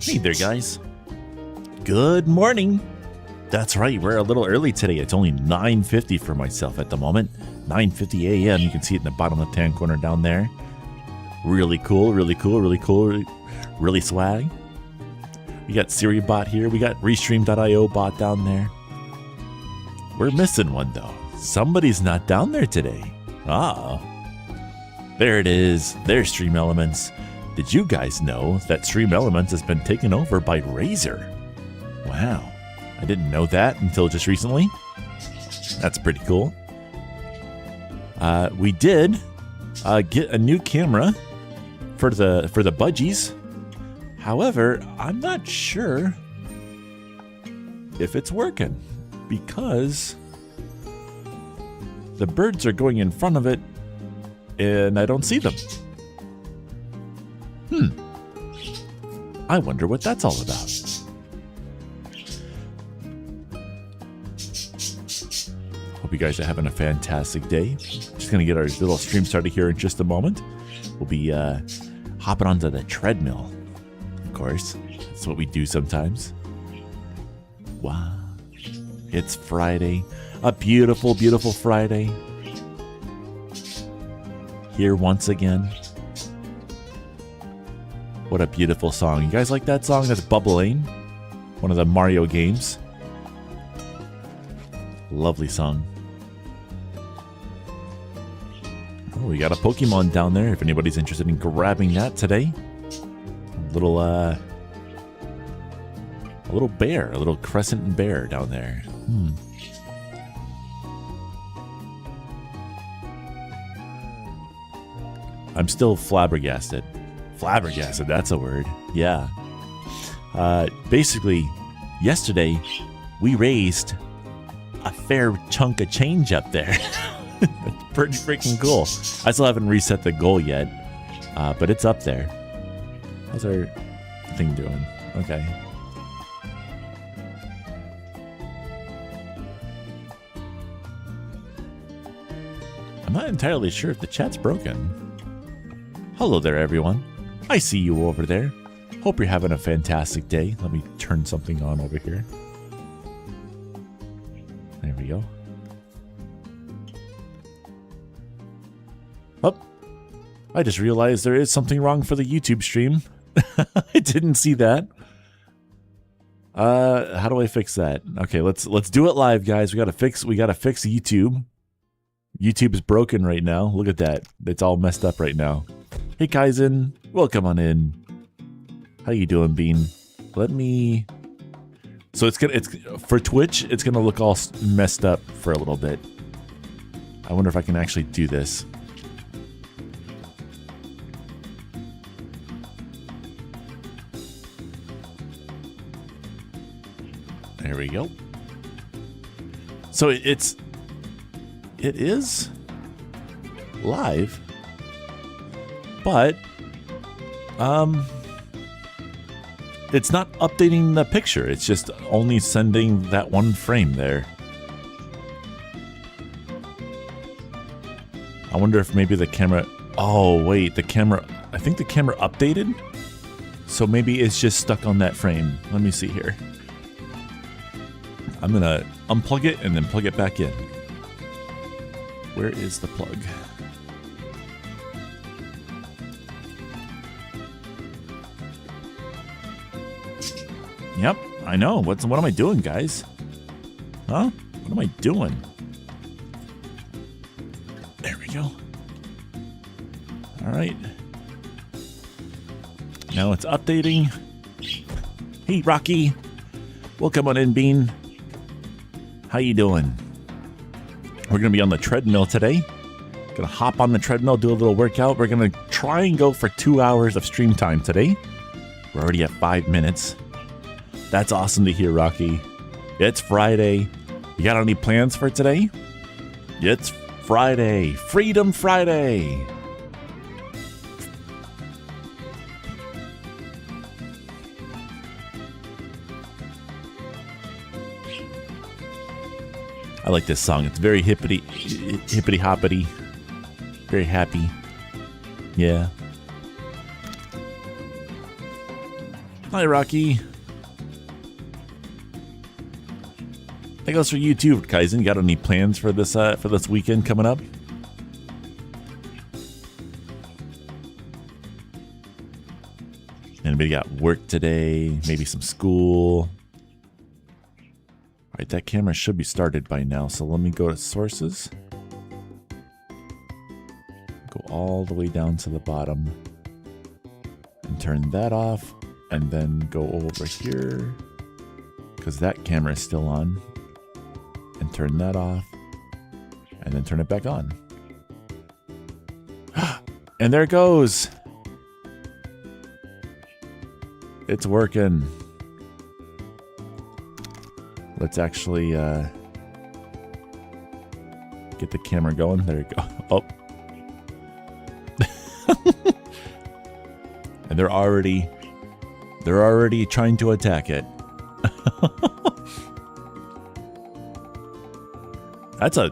Hey there, guys. Good morning. That's right, we're a little early today. It's only 9:50 for myself at the moment. 9:50 a.m. You can see it in the bottom left-hand corner down there. Really cool, really cool, really cool, really swag. We got Siri bot here. We got Restream.io bot down there. We're missing one, though. Somebody's not down there today. Ah. There it is. There's Stream Elements. Did you guys know that Stream Elements has been taken over by Razer? Wow. I didn't know that until just recently. That's pretty cool. We did get a new camera for the budgies. However, I'm not sure if it's working because the birds are going in front of it and I don't see them. I wonder what that's all about. Hope you guys are having a fantastic day. Just going to get our little stream started here in just a moment. We'll be hopping onto the treadmill. Of course, that's what we do sometimes. Wow. It's Friday. A beautiful, beautiful Friday. Here once again. What a beautiful song. You guys like that song? That's Bubbling. One of the Mario games. Lovely song. Oh, we got a Pokemon down there if anybody's interested in grabbing that today. A little bear, a little crescent bear down there. I'm still flabbergasted. Flabbergasted, that's a word. Yeah. Basically, yesterday, we raised a fair chunk of change up there. That's pretty freaking cool. I still haven't reset the goal yet, but it's up there. How's our thing doing? Okay. I'm not entirely sure if the chat's broken. Hello there, everyone. I see you over there. Hope you're having a fantastic day. Let me turn something on over here. There we go. Oh, I just realized there is something wrong for the YouTube stream. I didn't see that. How do I fix that? Okay, let's do it live, guys. We gotta fix YouTube. YouTube is broken right now. Look at that. It's all messed up right now. Hey Kaizen, welcome on in. How you doing, Bean? Let me. So it's for Twitch. It's gonna look all messed up for a little bit. I wonder if I can actually do this. There we go. So it is live, but it's not updating the picture. It's just only sending that one frame there. I wonder if maybe the camera. Oh wait, the camera. I think the camera updated, so maybe it's just stuck on that frame. Let me see here. I'm gonna unplug it and then plug it back in. Where is the plug? Yep, I know. What am I doing, guys? Huh? What am I doing? There we go. All right. Now it's updating. Hey, Rocky. Welcome on in, Bean. How you doing? We're going to be on the treadmill today. Going to hop on the treadmill, do a little workout. We're going to try and go for 2 hours of stream time today. We're already at 5 minutes. That's awesome to hear, Rocky. It's Friday. You got any plans for today? It's Friday. Freedom Friday. I like this song. It's very hippity hoppity. Very happy. Yeah. Hi, Rocky. That goes for you too, Kaizen. Got any plans for this weekend coming up? Anybody got work today? Maybe some school? All right, that camera should be started by now. So let me go to sources. Go all the way down to the bottom and turn that off, and then go over here because that camera is still on, and turn that off, and then turn it back on. And there it goes. It's working. Let's actually get the camera going. There you go. Oh. And they're already trying to attack it.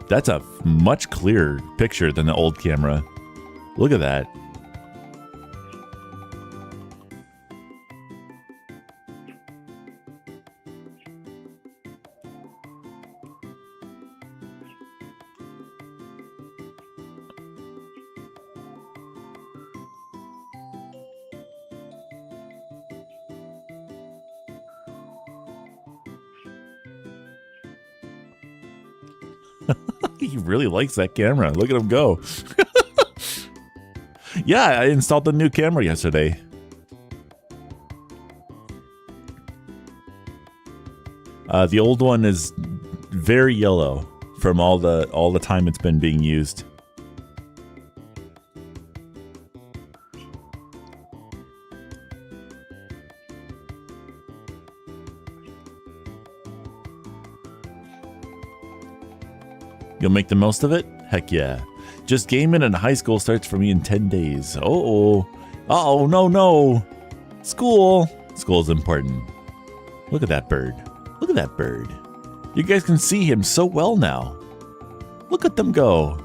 That's a much clearer picture than the old camera. Look at that. He really likes that camera. Look at him go. Yeah, I installed the new camera yesterday. The old one is very yellow from all the time it's been being used. You'll make the most of it? Heck yeah. Just gaming in high school starts for me in 10 days. Uh-oh. Uh-oh, no. School. School's important. Look at that bird. Look at that bird. You guys can see him so well now. Look at them go.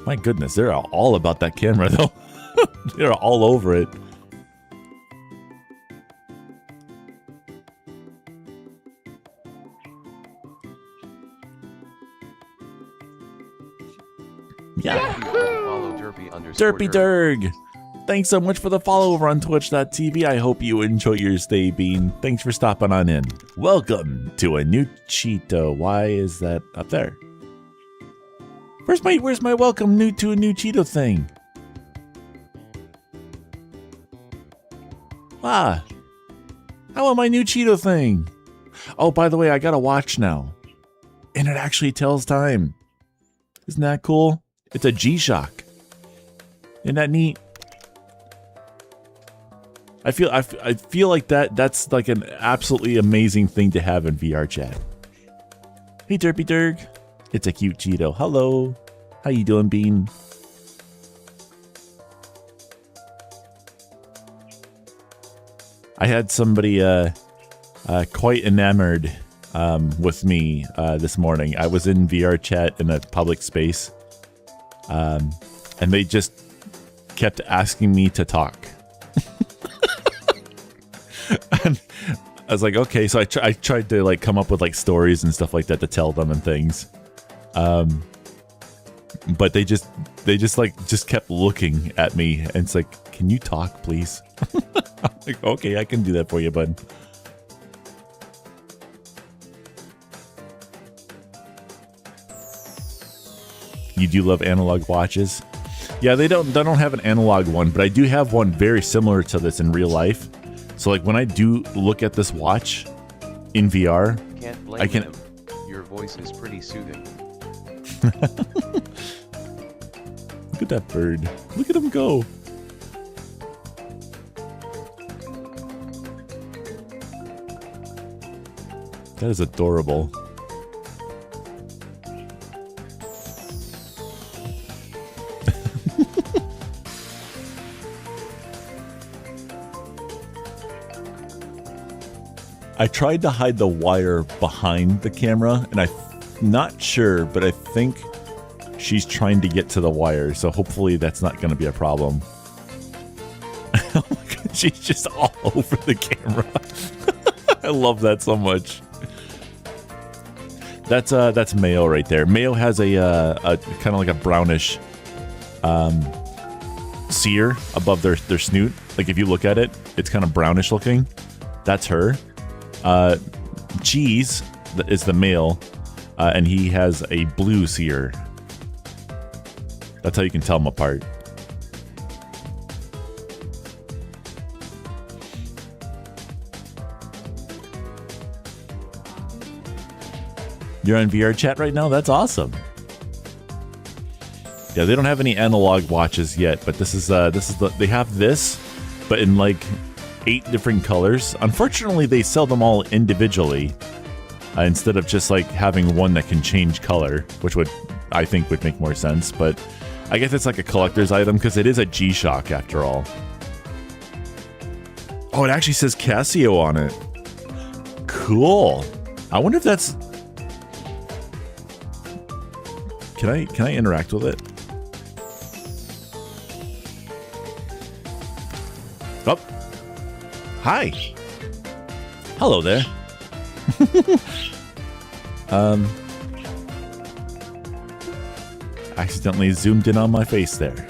My goodness, they're all about that camera though. They're all over it. Yeah. Follow Derpy Derg. Thanks so much for the follow over on twitch.tv. I hope you enjoy your stay, Bean. Thanks for stopping on in. Welcome to a new Cheeto. Why is that up there? Where's my welcome to a new Cheeto thing? Ah. I want my new Cheeto thing. Oh, by the way, I got a watch now. And it actually tells time. Isn't that cool? It's a G-Shock. Isn't that neat? I feel like that's like an absolutely amazing thing to have in VR chat. Hey Derpy Derg. It's a cute Cheeto. Hello. How you doing, Bean? I had somebody quite enamored with me this morning. I was in VR chat in a public space. And they just kept asking me to talk. And I was like, okay, so I tried to like come up with like stories and stuff like that to tell them and things. But they just kept looking at me and it's like, can you talk, please? I'm like, okay, I can do that for you, bud. You do love analog watches? Yeah, they don't have an analog one, but I do have one very similar to this in real life. So like when I do look at this watch in VR, can't blame him. Your voice is pretty soothing. Look at that bird. Look at him go. That is adorable. I tried to hide the wire behind the camera, and I'm not sure, but I think she's trying to get to the wire, so hopefully that's not going to be a problem. Oh my God. She's just all over the camera. I love that so much. That's Mayo right there. Mayo has a kind of like a brownish sear above their snoot. Like if you look at it, it's kind of brownish looking. That's her. Cheese is the male, and he has a blue sear. That's how you can tell them apart. You're on VR chat right now? That's awesome. Yeah, they don't have any analog watches yet, but this is they have this, but in like 8 different colors. Unfortunately, they sell them all individually instead of just like having one that can change color, which I think would make more sense. But I guess it's like a collector's item because it is a G-Shock after all. Oh, it actually says Casio on it. Cool. I wonder if that's... Can I interact with it? Oh. Hi. Hello there. Accidentally zoomed in on my face there.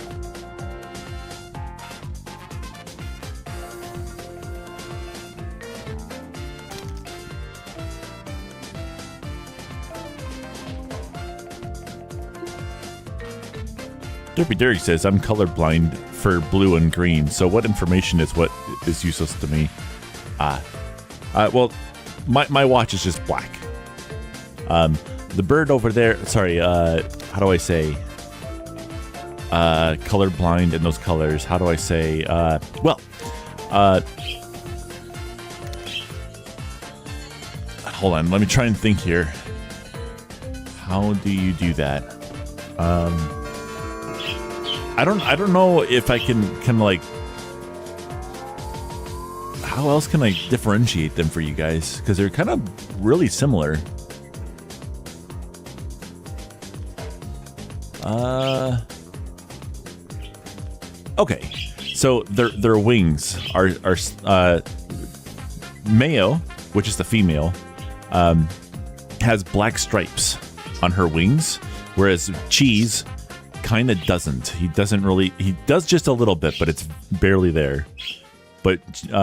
Derpy Derek says, I'm colorblind for blue and green, so what information is what is useless to me? Well, my watch is just black. The bird over there, sorry, how do I say? Colorblind in those colors, how do I say? Hold on, let me try and think here. How do you do that? I don't know if I can like, how else can I differentiate them for you guys? Because they're kind of really similar. Okay, so their wings are Mayo, which is the female, has black stripes on her wings, whereas Cheese kind of doesn't. He does just a little bit, but it's barely there. But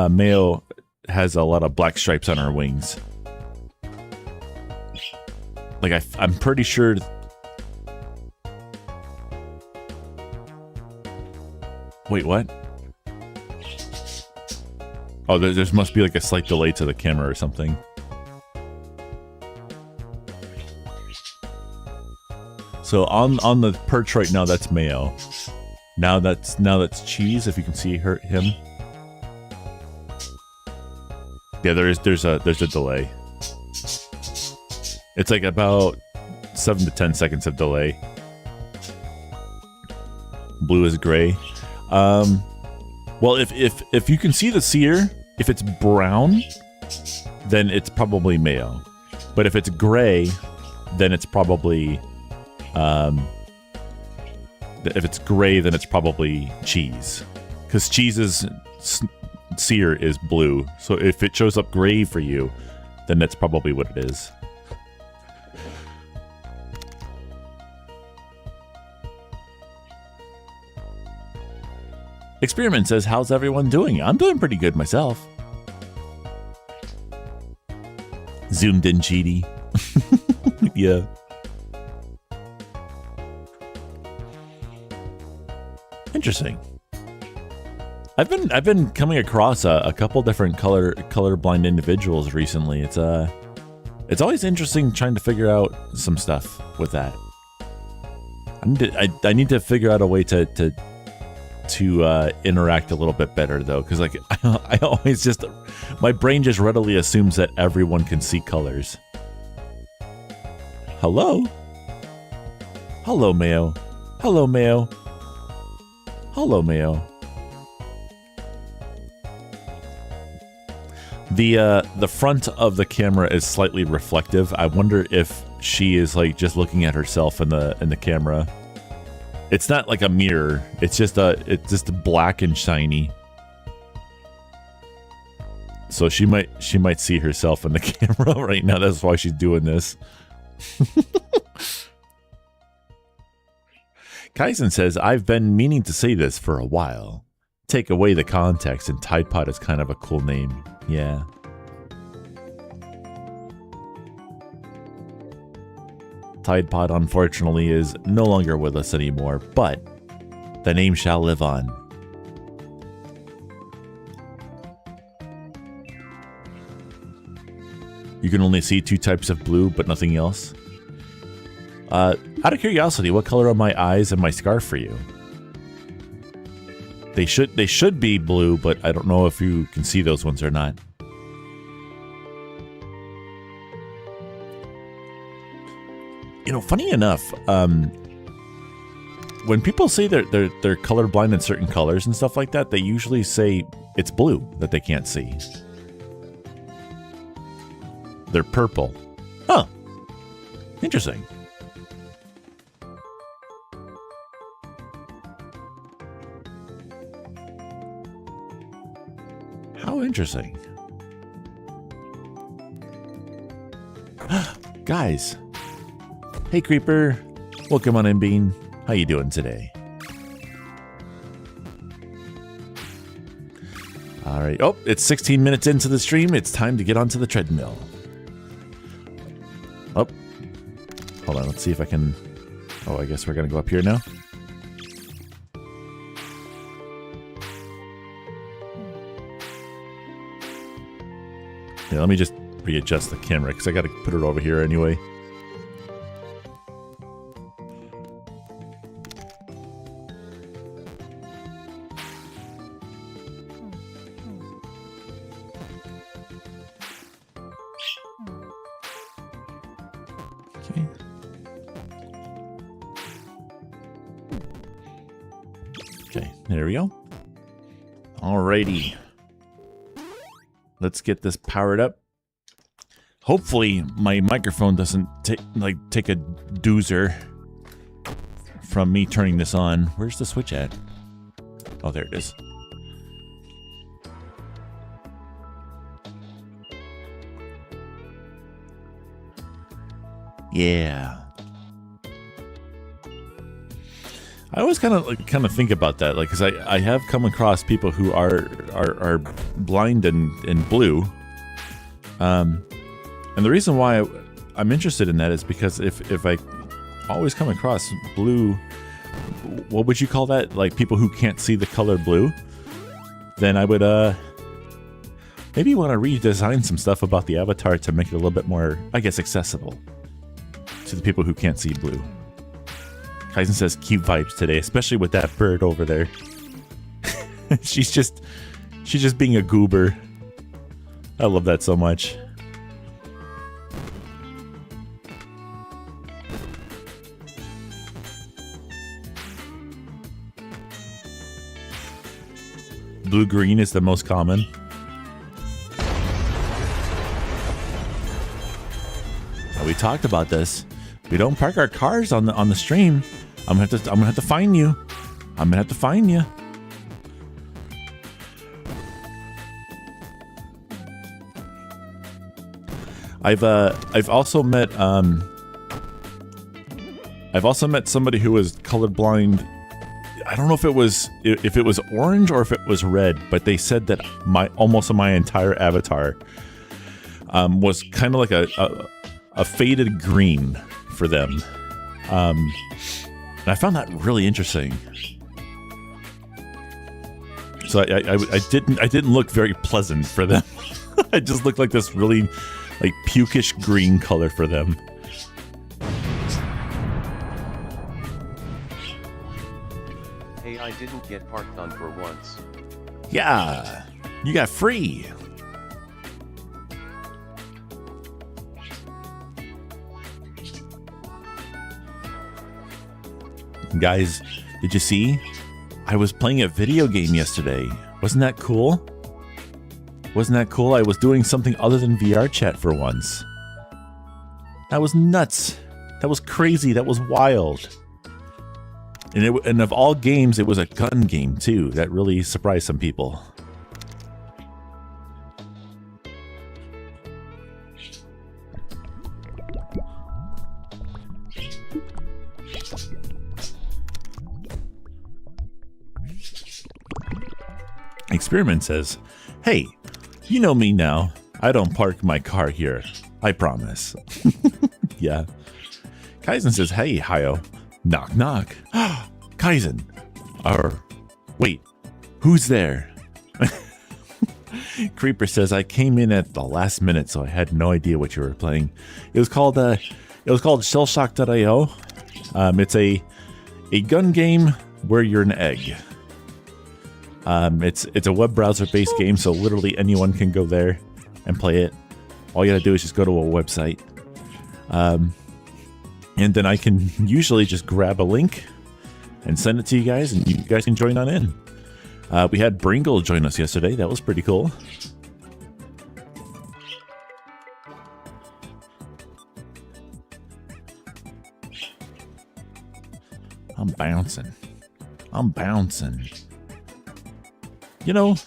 Mayo has a lot of black stripes on her wings. Like I'm pretty sure. Wait, what? Oh, there must be like a slight delay to the camera or something. So on the perch right now, that's Mayo. Now that's Cheese. If you can see him. Yeah, there's a delay. It's like about 7 to 10 seconds of delay. Blue is gray. Well, if you can see the sear, if it's brown, then it's probably Mayo. But if it's gray, then it's probably if it's gray, then it's probably Cheese, because Cheese's sear is blue. So if it shows up gray for you, then that's probably what it is. Experiment says, how's everyone doing? I'm doing pretty good myself. Zoomed in Cheaty. Yeah. Interesting. I've been coming across a couple different colorblind individuals recently. It's always interesting trying to figure out some stuff with that. I need to figure out a way to interact a little bit better though, because like I always just, my brain just readily assumes that everyone can see colors. Hello? Hello, Mayo. Hello, Mayo. Hello, Mayo. The front of the camera is slightly reflective. I wonder if she is like just looking at herself in the camera. It's not like a mirror. It's just black and shiny. So she might see herself in the camera right now. That's why she's doing this. Kaizen says, I've been meaning to say this for a while. Take away the context and Tide Pod is kind of a cool name. Yeah. Tide Pod, unfortunately, is no longer with us anymore, but the name shall live on. You can only see 2 types of blue, but nothing else. Out of curiosity, what color are my eyes and my scarf for you? They should be blue, but I don't know if you can see those ones or not. You know, funny enough, when people say they're colorblind in certain colors and stuff like that, they usually say it's blue that they can't see. They're purple. Huh. Interesting. How interesting. Guys. Hey, Creeper. Welcome on in, Bean. How you doing today? All right. Oh, it's 16 minutes into the stream. It's time to get onto the treadmill. Oh. Hold on. Let's see if I can... Oh, I guess we're going to go up here now. Yeah, let me just readjust the camera because I got to put it over here anyway. Okay. Okay, there we go. Alrighty. Let's get this powered up. Hopefully my microphone doesn't take a doozer from me turning this on. Where's the switch at? Oh, there it is. Yeah. I always kind of think about that, like, because I have come across people who are blind and blue, and the reason why I'm interested in that is because if I always come across blue, what would you call that? Like people who can't see the color blue, then I would maybe want to redesign some stuff about the avatar to make it a little bit more, I guess, accessible to the people who can't see blue. Kaizen says cute vibes today, especially with that bird over there. she's just being a goober. I love that so much. Blue-green is the most common. Now, we talked about this. We don't park our cars on the stream. I'm gonna have to find you. I'm gonna have to find you. I've also met somebody who was colorblind. I don't know if it was orange or if it was red, but they said that almost my entire avatar was kind of like a faded green for them. And I found that really interesting. So I didn't look very pleasant for them. I just looked like this really like pukish green color for them. Hey, I didn't get parked on for once. Yeah, you got free. Guys, did you see? I was playing a video game yesterday. Wasn't that cool? Wasn't that cool? I was doing something other than VR chat for once. That was nuts. That was crazy. That was wild. And of all games, it was a gun game too. That really surprised some people. Experiment says, hey, you know me now. I don't park my car here. I promise. Yeah. Kaizen says, hey, Hayo. Knock, knock. Kaizen. Wait, who's there? Creeper says, I came in at the last minute, so I had no idea what you were playing. It was called Shellshock.io. It's a gun game where you're an egg. It's a web browser based game, so literally anyone can go there and play it. All you gotta do is just go to a website. And then I can usually just grab a link and send it to you guys, and you guys can join on in. We had Bringle join us yesterday. That was pretty cool. I'm bouncing. You know,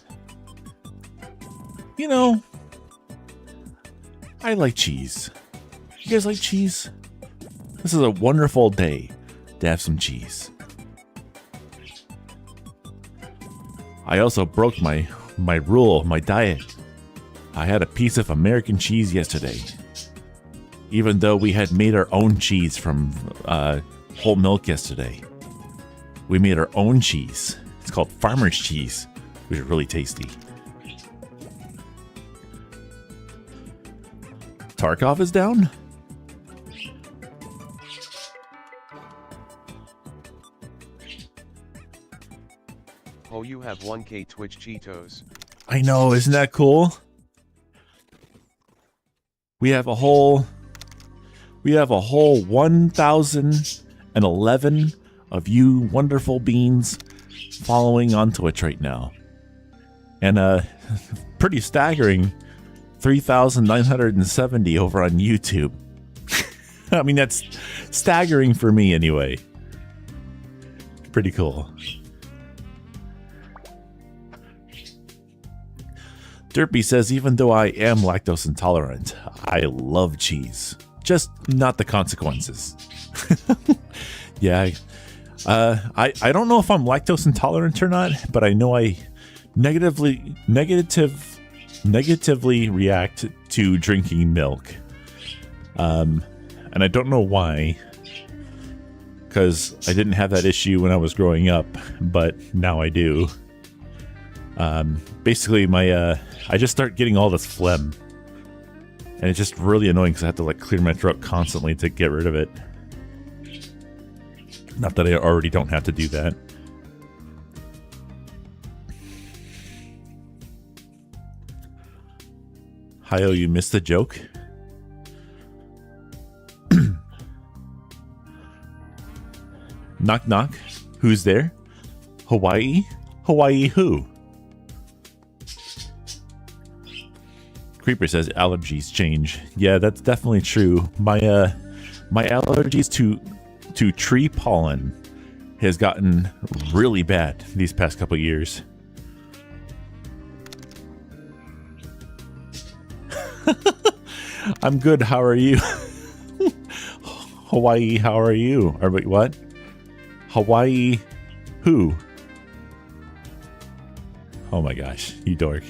I like cheese. You guys like cheese? This is a wonderful day to have some cheese. I also broke my rule, my diet. I had a piece of American cheese yesterday. Even though we had made our own cheese from whole milk yesterday. We made our own cheese. It's called farmer's cheese, which is really tasty. Tarkov is down? Oh, you have 1K Twitch Cheetos. I know, isn't that cool? We have a whole 1,011 of you wonderful beans following on Twitch right now. And pretty staggering 3,970 over on YouTube. I mean, that's staggering for me anyway. Pretty cool. Derpy says, even though I am lactose intolerant, I love cheese. Just not the consequences. Yeah. I don't know if I'm lactose intolerant or not, but I know I negatively react to drinking milk. And I don't know why, because I didn't have that issue when I was growing up, but now I do. Basically I just start getting all this phlegm, and it's just really annoying because I have to like clear my throat constantly to get rid of it. Not that I already don't have to do that. Hayo, you missed the joke? Knock knock. Who's there? Hawaii? Hawaii who? Creeper says allergies change. Yeah, that's definitely true. My allergies to tree pollen has gotten really bad these past couple years. I'm good. How are you? Hawaii, how are you? Or wait, what? Hawaii who? Oh my gosh, you dork.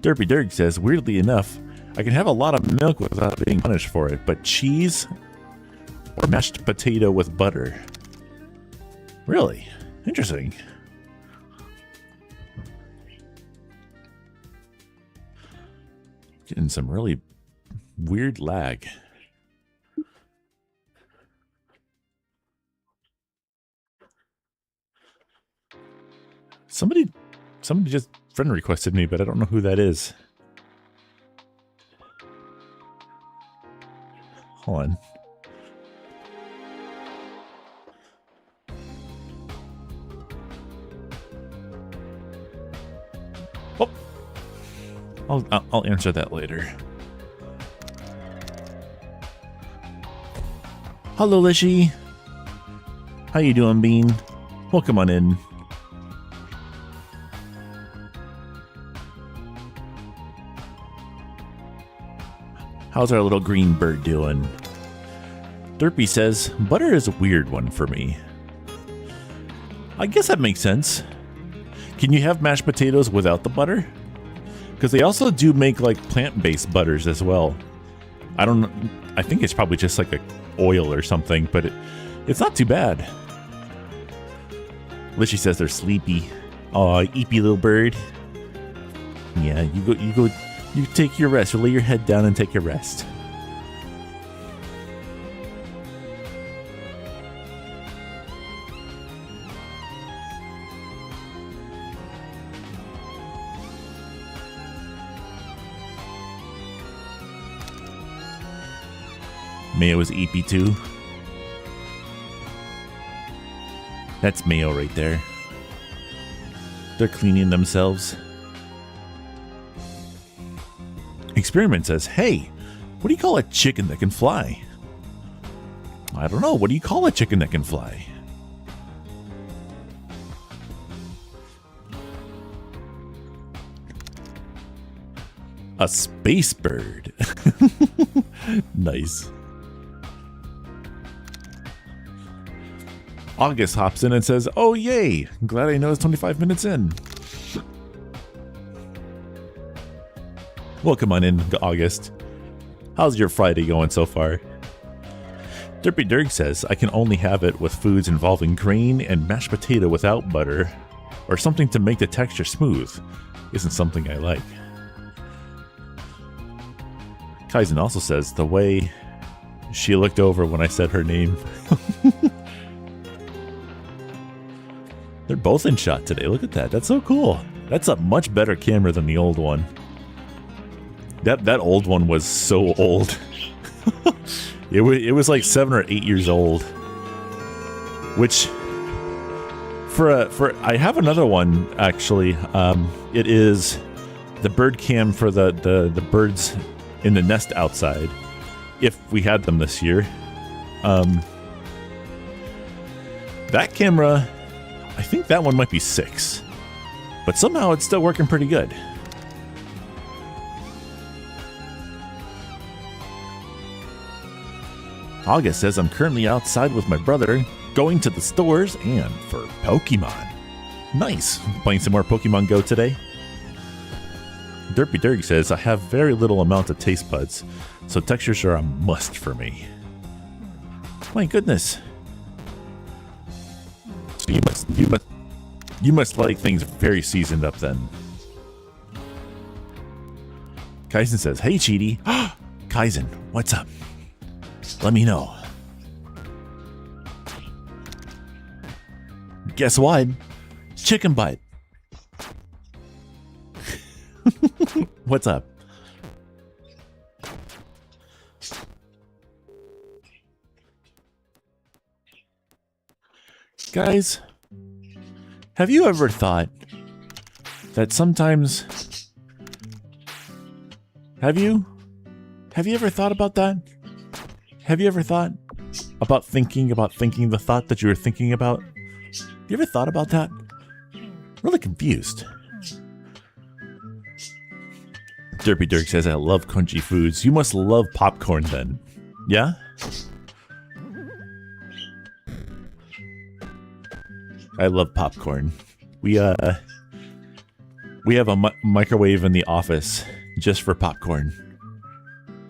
Derpy Dirk says, weirdly enough, I can have a lot of milk without being punished for it, but cheese or mashed potato with butter. Really? Interesting. Getting some really weird lag. Somebody just friend requested me, but I don't know who that is. Hold on. Oh, I'll answer that later. Hello, Lishy. How you doing, Bean? Welcome on in. How's our little green bird doing? Derpy says, butter is a weird one for me. I guess that makes sense. Can you have mashed potatoes without the butter? Because they also do make like plant-based butters as well. I don't know. I think it's probably just like a oil or something, but it's not too bad. Lishy says they're sleepy. Aw, eepy little bird. Yeah, you take your rest. You lay your head down and take your rest. Mayo is eepy too. That's Mayo right there. They're cleaning themselves. Experiment says, hey, what do you call a chicken that can fly? I don't know. What do you call a chicken that can fly? A space bird. Nice. August hops in and says, oh, yay. Glad I know it's 25 minutes in. Welcome on in, August. How's your Friday going so far? Derpy Dirk says, I can only have it with foods involving grain and mashed potato without butter, or something to make the texture smooth. Isn't something I like. Kaizen also says, the way she looked over when I said her name. They're both in shot today. Look at that. That's so cool. That's a much better camera than the old one. That old one was so old. It was like 7 or 8 years old. Which for I have another one actually. It is the bird cam for the birds in the nest outside. If we had them this year. That camera, I think that one might be 6. But somehow it's still working pretty good. August says, I'm currently outside with my brother, going to the stores and for Pokemon. Nice. Playing some more Pokemon Go today. Derpy Dirk says, I have very little amount of taste buds, so textures are a must for me. My goodness. So you must like things very seasoned up then. Kaizen says, hey Cheaty. Kaizen, what's up? Let me know. Guess what? Chicken butt. What's up? Guys, have you ever thought that sometimes... Have you ever thought about that? Have you ever thought about thinking the thought that you were thinking about? You ever thought about that? Really confused. Derpy Dirk says, I love crunchy foods. You must love popcorn then. Yeah? I love popcorn. We have a microwave in the office just for popcorn.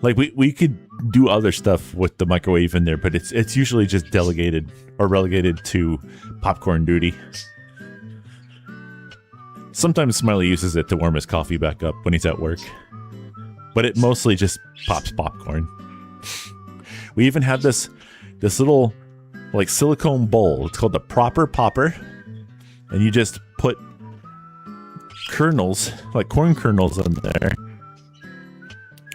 Like we could do other stuff with the microwave in there, but it's usually just delegated or relegated to popcorn duty. Sometimes Smiley uses it to warm his coffee back up when he's at work, but it mostly just pops popcorn. We even have this little like silicone bowl. It's called the Proper Popper, and you just put kernels, like corn kernels, in there.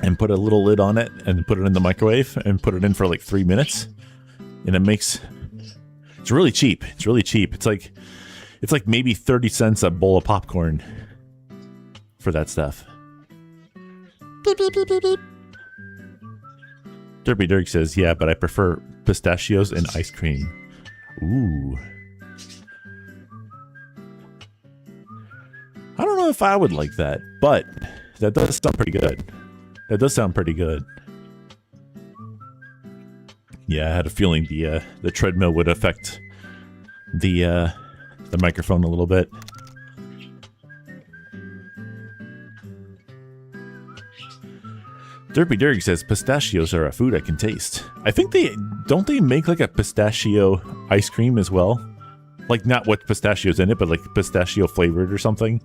And put a little lid on it and put it in the microwave and put it in for like 3 minutes. And it makes... It's really cheap. It's really cheap. It's like maybe 30 cents a bowl of popcorn for that stuff. Derpy Dirk says, yeah, but I prefer pistachios and ice cream. Ooh. I don't know if I would like that, but that does sound pretty good. That does sound pretty good. Yeah, I had a feeling the treadmill would affect the microphone a little bit. Derpy Dirk says pistachios are a food I can taste. I think they make like a pistachio ice cream as well? Like not with pistachios in it, but like pistachio flavored or something.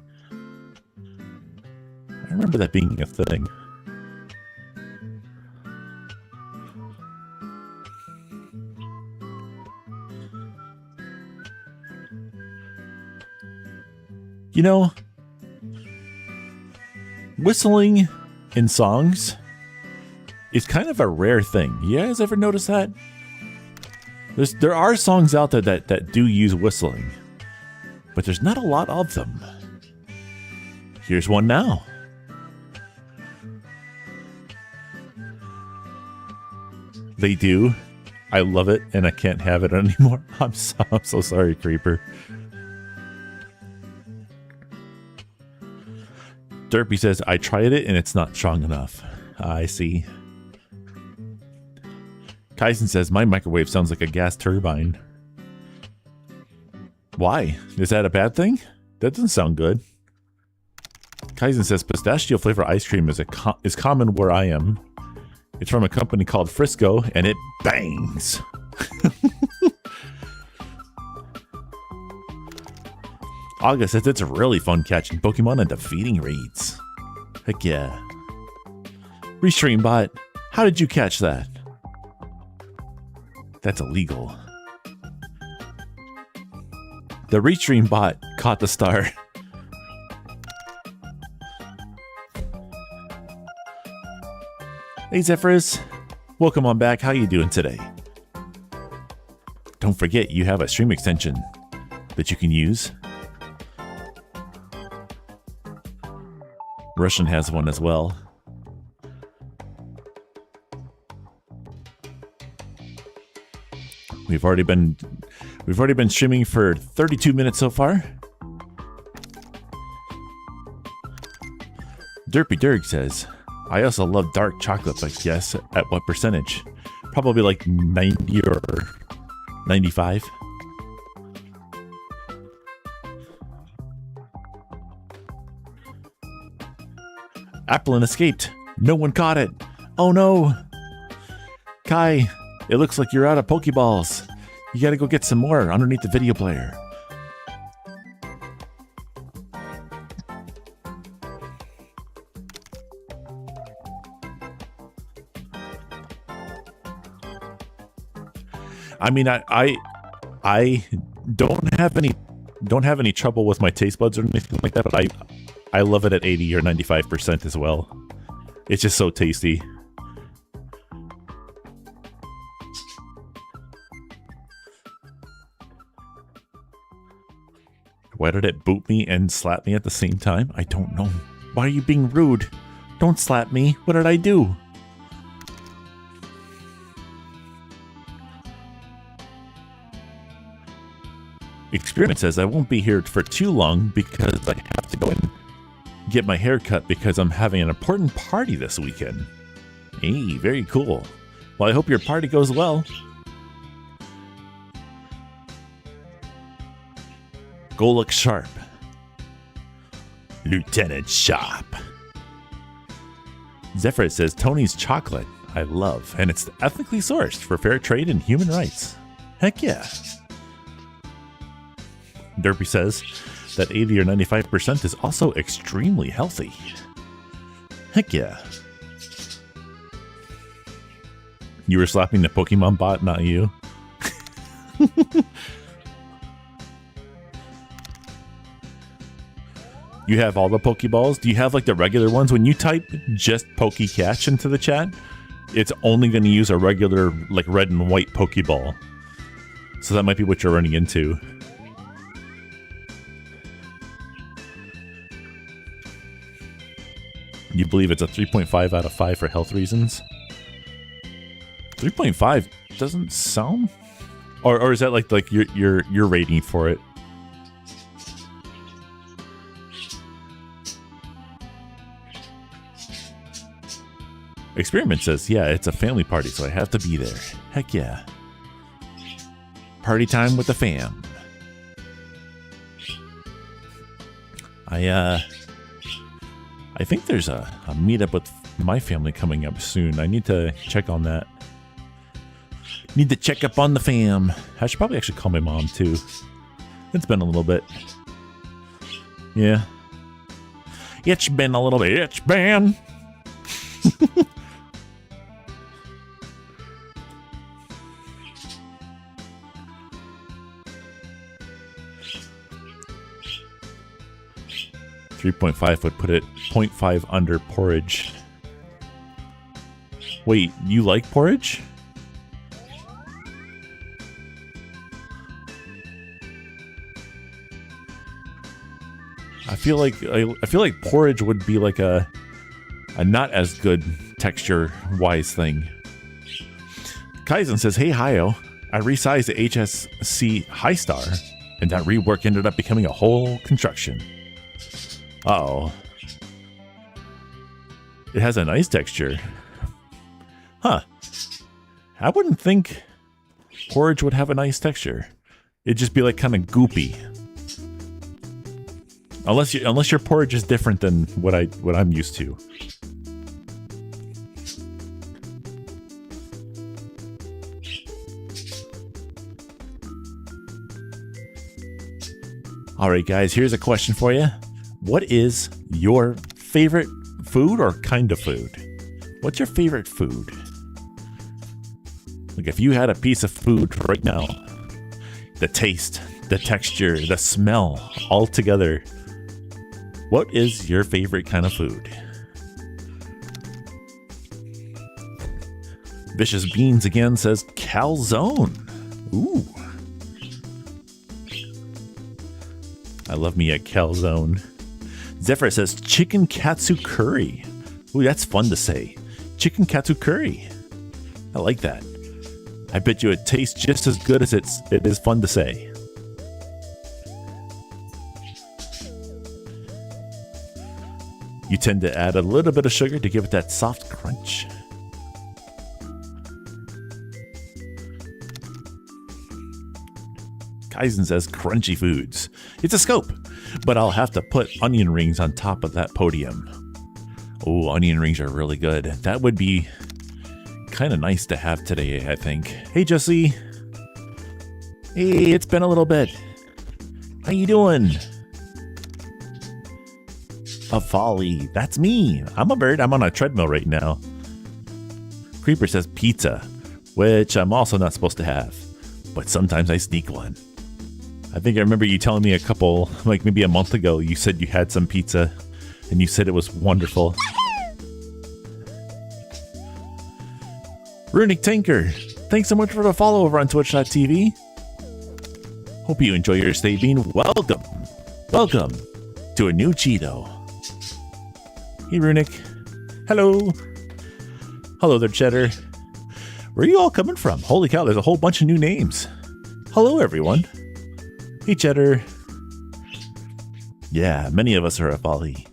I remember that being a thing. You know, whistling in songs is kind of a rare thing. You guys ever notice that? There are songs out there that do use whistling, but there's not a lot of them. Here's one now. They do. I love it, and I can't have it anymore. I'm so sorry, Creeper. Derpy says, I tried it and it's not strong enough. I see. Kaizen says, my microwave sounds like a gas turbine. Why? Is that a bad thing? That doesn't sound good. Kaizen says, pistachio flavor ice cream is common where I am. It's from a company called Frisco, and it bangs. August says, it's really fun catching Pokemon and defeating raids. Heck yeah. Restreambot, how did you catch that? That's illegal. The Restreambot caught the star. Hey Zephyrus, welcome on back. How you doing today? Don't forget you have a stream extension that you can use. Russian has one as well. We've already been streaming for 32 minutes so far. Derpy Dirk says, I also love dark chocolate, but guess at what percentage? Probably like 90 or 95. Applin escaped. No one caught it. Oh no. Kai, it looks like you're out of Pokeballs. You gotta go get some more underneath the video player. I mean, I don't have any trouble with my taste buds or anything like that, but I love it at 80 or 95% as well. It's just so tasty. Why did it boot me and slap me at the same time? I don't know. Why are you being rude? Don't slap me. What did I do? Experiment says I won't be here for too long because I have to go and get my hair cut because I'm having an important party this weekend. Hey, very cool. Well, I hope your party goes well. Go look sharp. Lieutenant Sharp. Zephyr says Tony's chocolate I love, and it's ethically sourced for fair trade and human rights. Heck yeah. Derpy says that 80 or 95% is also extremely healthy. Heck yeah. You were slapping the Pokemon bot, not you. You have all the Pokeballs? Do you have like the regular ones? When you type just PokeCatch into the chat, it's only going to use a regular like red and white Pokeball. So that might be what you're running into. You believe it's a 3.5 out of 5 for health reasons? 3.5 doesn't sound, or is that like your rating for it? Experiment says, yeah, it's a family party, so I have to be there. Heck yeah. Party time with the fam. I think there's a meetup with my family coming up soon. I need to check on that. Need to check up on the fam. I should probably actually call my mom too. It's been a little bit. Yeah. It's been a little bit. It's been. 3.5 would put it 0.5 under porridge. Wait, you like porridge? I feel like porridge would be like a not as good texture wise thing. Kaizen says, "Hey Hio, I resized the HSC High Star, and that rework ended up becoming a whole construction." Uh-oh. It has a nice texture. Huh. I wouldn't think porridge would have a nice texture. It'd just be like kind of goopy. Unless your porridge is different than what I'm used to. All right, guys, here's a question for you. What is your favorite food or kind of food? What's your favorite food? Like if you had a piece of food right now, the taste, the texture, the smell, all together, what is your favorite kind of food? Vicious Beans again says calzone. Ooh. I love me a calzone. Zephyr says chicken katsu curry. Ooh, that's fun to say. Chicken katsu curry. I like that. I bet you it tastes just as good as it is fun to say. You tend to add a little bit of sugar to give it that soft crunch. Kaizen says crunchy foods. It's a scope, but I'll have to put onion rings on top of that podium. Oh, onion rings are really good. That would be kind of nice to have today, I think. Hey, Jesse. Hey, it's been a little bit. How you doing? A folly. That's me. I'm a bird. I'm on a treadmill right now. Creeper says pizza, which I'm also not supposed to have, but sometimes I sneak one. I think I remember you telling me like maybe a month ago, you said you had some pizza and you said it was wonderful. Runic Tanker, thanks so much for the follow over on twitch.tv. Hope you enjoy your stay bean. Welcome to a new Cheeto. Hey Runic. Hello. Hello there, Cheddar. Where are you all coming from? Holy cow, there's a whole bunch of new names. Hello, everyone. Hey, Cheddar. Yeah, many of us are a volley.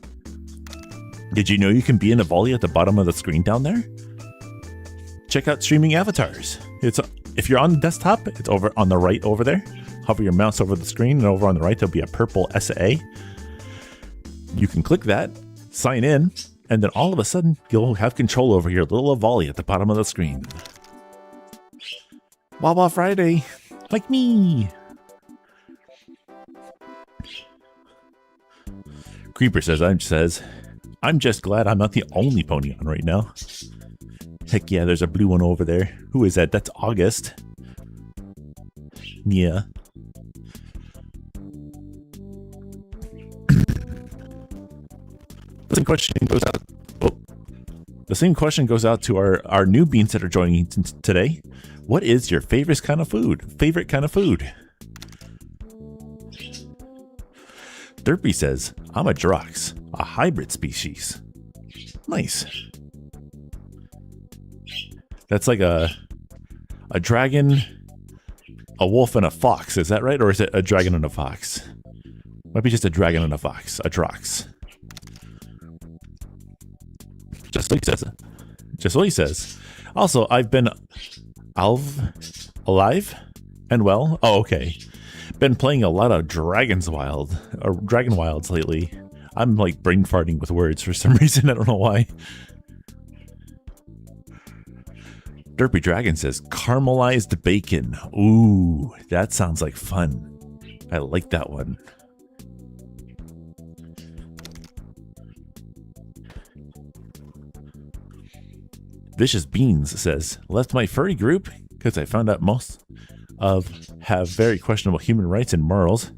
Did you know you can be in a volley at the bottom of the screen down there? Check out streaming avatars. If you're on the desktop, it's over on the right over there. Hover your mouse over the screen, and over on the right, there'll be a purple SA. You can click that, sign in, and then all of a sudden, you'll have control over your little volley at the bottom of the screen. Wawa Friday, like me. Creeper says, I'm just glad I'm not the only pony on right now. Heck yeah, there's a blue one over there. Who is that? That's August. Yeah. The same question goes out to our new beans that are joining today. What is your favorite kind of food? Derpy says, I'm a Drox, a hybrid species. Nice. That's like a dragon, a wolf, and a fox. Is that right? Or is it a dragon and a fox? Might be just a dragon and a fox. A Drox. Just like says, Just what he says. Also, I've been alive and well. Oh, okay. Been playing a lot of Dragon Wilds lately. I'm like brain farting with words for some reason. I don't know why. Derpy Dragon says caramelized bacon. Ooh, that sounds like fun. I like that one. Vicious Beans says, left my furry group because I found out most of have very questionable human rights and morals.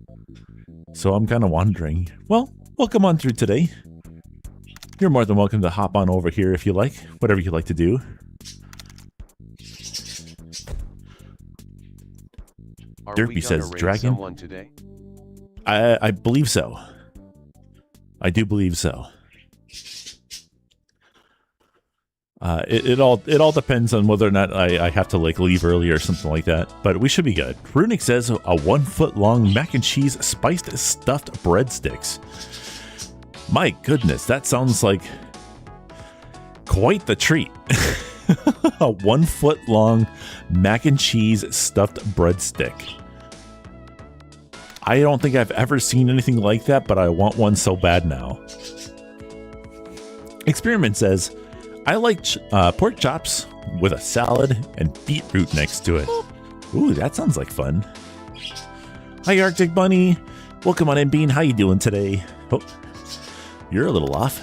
So I'm kind of wondering. Well, welcome on through today. You're more than welcome to hop on over here if you like, whatever you like to do. Derpy says, Dragon. Today? I believe so. I do believe so. It all depends on whether or not I have to like leave early or something like that, but we should be good. Runic says a 1 foot long mac and cheese spiced stuffed breadsticks. My goodness, that sounds like quite the treat. A 1 foot long mac and cheese stuffed breadstick. I don't think I've ever seen anything like that, but I want one so bad now. Experiment says, I like pork chops with a salad and beetroot next to it. Ooh, that sounds like fun. Hi, Arctic Bunny. Welcome on in, Bean. How you doing today? Oh, you're a little off.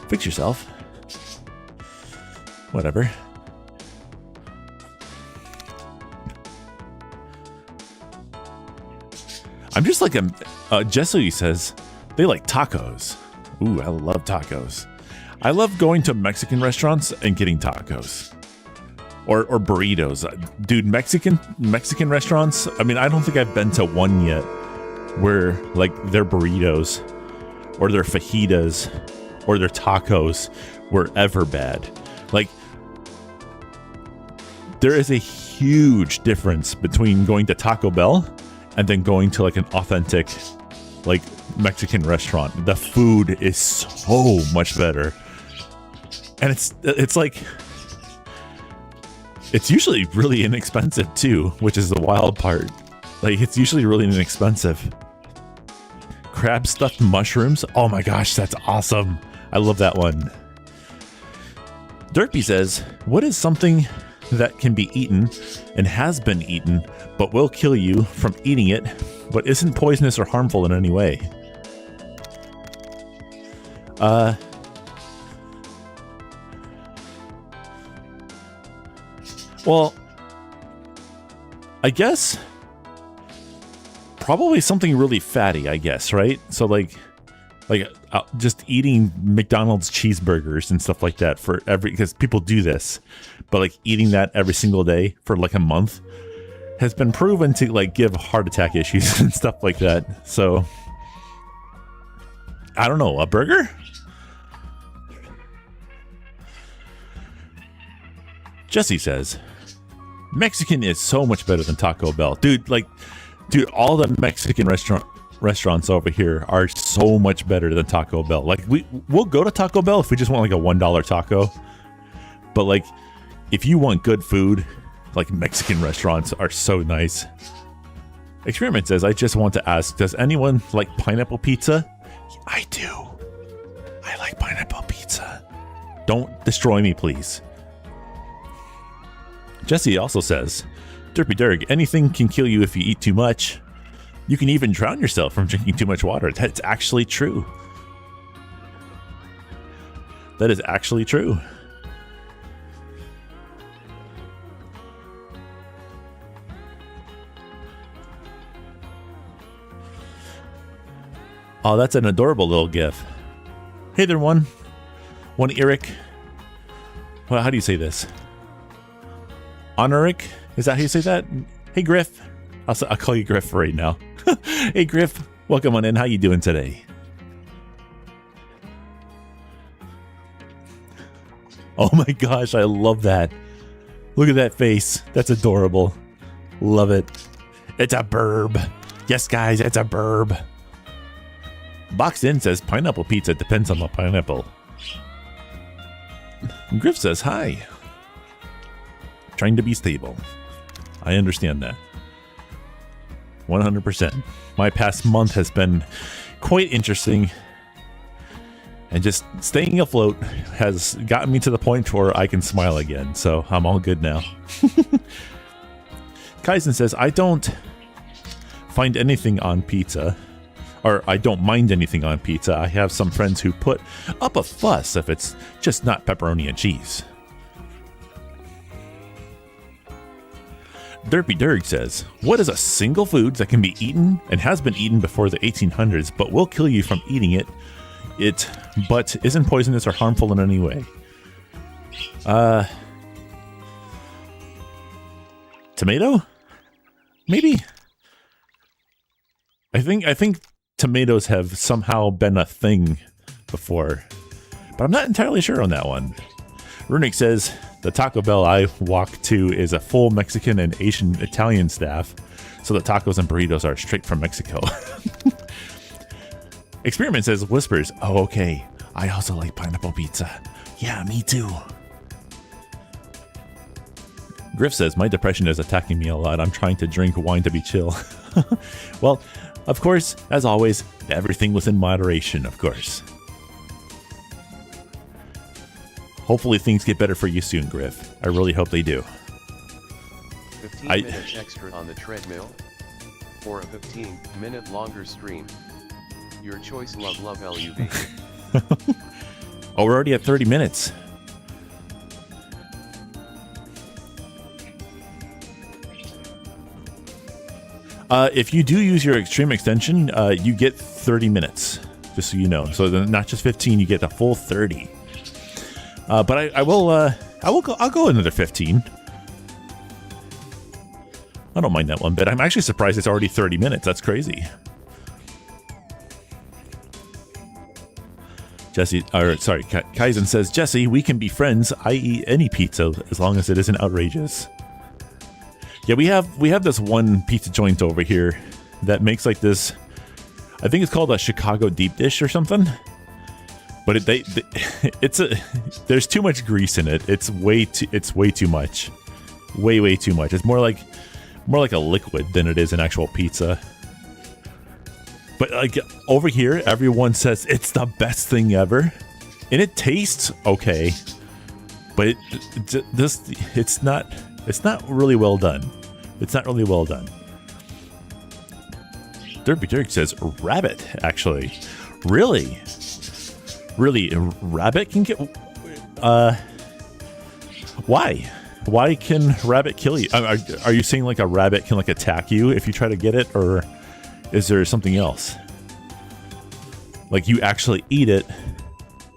Fix yourself. Whatever. I'm just like Jessie says, they like tacos. Ooh, I love tacos. I love going to Mexican restaurants and getting tacos. Or burritos. Dude, Mexican restaurants, I mean, I don't think I've been to one yet where like their burritos or their fajitas or their tacos were ever bad. Like, there is a huge difference between going to Taco Bell and then going to like an authentic like Mexican restaurant. The food is so much better. And it's like, it's usually really inexpensive too, which is the wild part. Like, it's usually really inexpensive. Crab stuffed mushrooms. Oh my gosh, that's awesome. I love that one. Derpy says, what is something that can be eaten and has been eaten, but will kill you from eating it, but isn't poisonous or harmful in any way? Well, I guess probably something really fatty, I guess, right? So like just eating McDonald's cheeseburgers and stuff like that because people do this, but like eating that every single day for like a month has been proven to like give heart attack issues and stuff like that. So I don't know, a burger? Jesse says, Mexican is so much better than Taco Bell. Dude, all the Mexican restaurants over here are so much better than Taco Bell. Like, we'll go to Taco Bell if we just want like a $1 taco. But like, if you want good food, like Mexican restaurants are so nice. Experiment says, I just want to ask, does anyone like pineapple pizza? I do. I like pineapple pizza. Don't destroy me, please. Jesse also says, Derpy Derg, anything can kill you if you eat too much. You can even drown yourself from drinking too much water. That's actually true. That is actually true. Oh, that's an adorable little gif. Hey there, one Eric. Well, how do you say this? Honoric? Is that how you say that? Hey, Griff. I'll call you Griff right now. Hey, Griff. Welcome on in. How you doing today? Oh my gosh, I love that. Look at that face. That's adorable. Love it. It's a burb. Yes, guys, it's a burb. Boxed In says pineapple pizza depends on the pineapple. Griff says, hi. Trying to be stable. I understand that. 100%. My past month has been quite interesting. And just staying afloat has gotten me to the point where I can smile again. So I'm all good now. Kaizen says, I don't find anything on pizza. Or I don't mind anything on pizza. I have some friends who put up a fuss if it's just not pepperoni and cheese. Derpy Derg says, what is a single food that can be eaten and has been eaten before the 1800s but will kill you from eating it, but isn't poisonous or harmful in any way? Tomato? Maybe? I think tomatoes have somehow been a thing before, but I'm not entirely sure on that one. Runic says, the Taco Bell I walk to is a full Mexican and Asian Italian staff, so the tacos and burritos are straight from Mexico. Experiment says, whispers, oh, okay. I also like pineapple pizza. Yeah, me too. Griff says, my depression is attacking me a lot. I'm trying to drink wine to be chill. Well, of course, as always, everything within moderation, of course. Hopefully things get better for you soon, Griff. I really hope they do. 15 minutes extra on the treadmill, or a 15-minute longer stream. Your choice, love LUV. Oh, we're already at 30 minutes. If you do use your extreme extension, you get 30 minutes, just so you know. So not just 15, you get a full 30. But I'll go another 15. I don't mind that one bit. I'm actually surprised it's already 30 minutes. That's crazy. Kaizen says, Jesse, we can be friends. I eat any pizza as long as it isn't outrageous. Yeah, we have this one pizza joint over here that makes like this. I think it's called a Chicago deep dish or something. But there's too much grease in it. It's way too much. Way too much. It's more like a liquid than it is an actual pizza. But like over here, everyone says it's the best thing ever, and it tastes okay. But it's not really well done. It's not really well done. Derpy Dirk says rabbit. Actually, really, rabbit can get. Why? Why can rabbit kill you? Are you saying like a rabbit can like attack you if you try to get it, or is there something else? Like you actually eat it,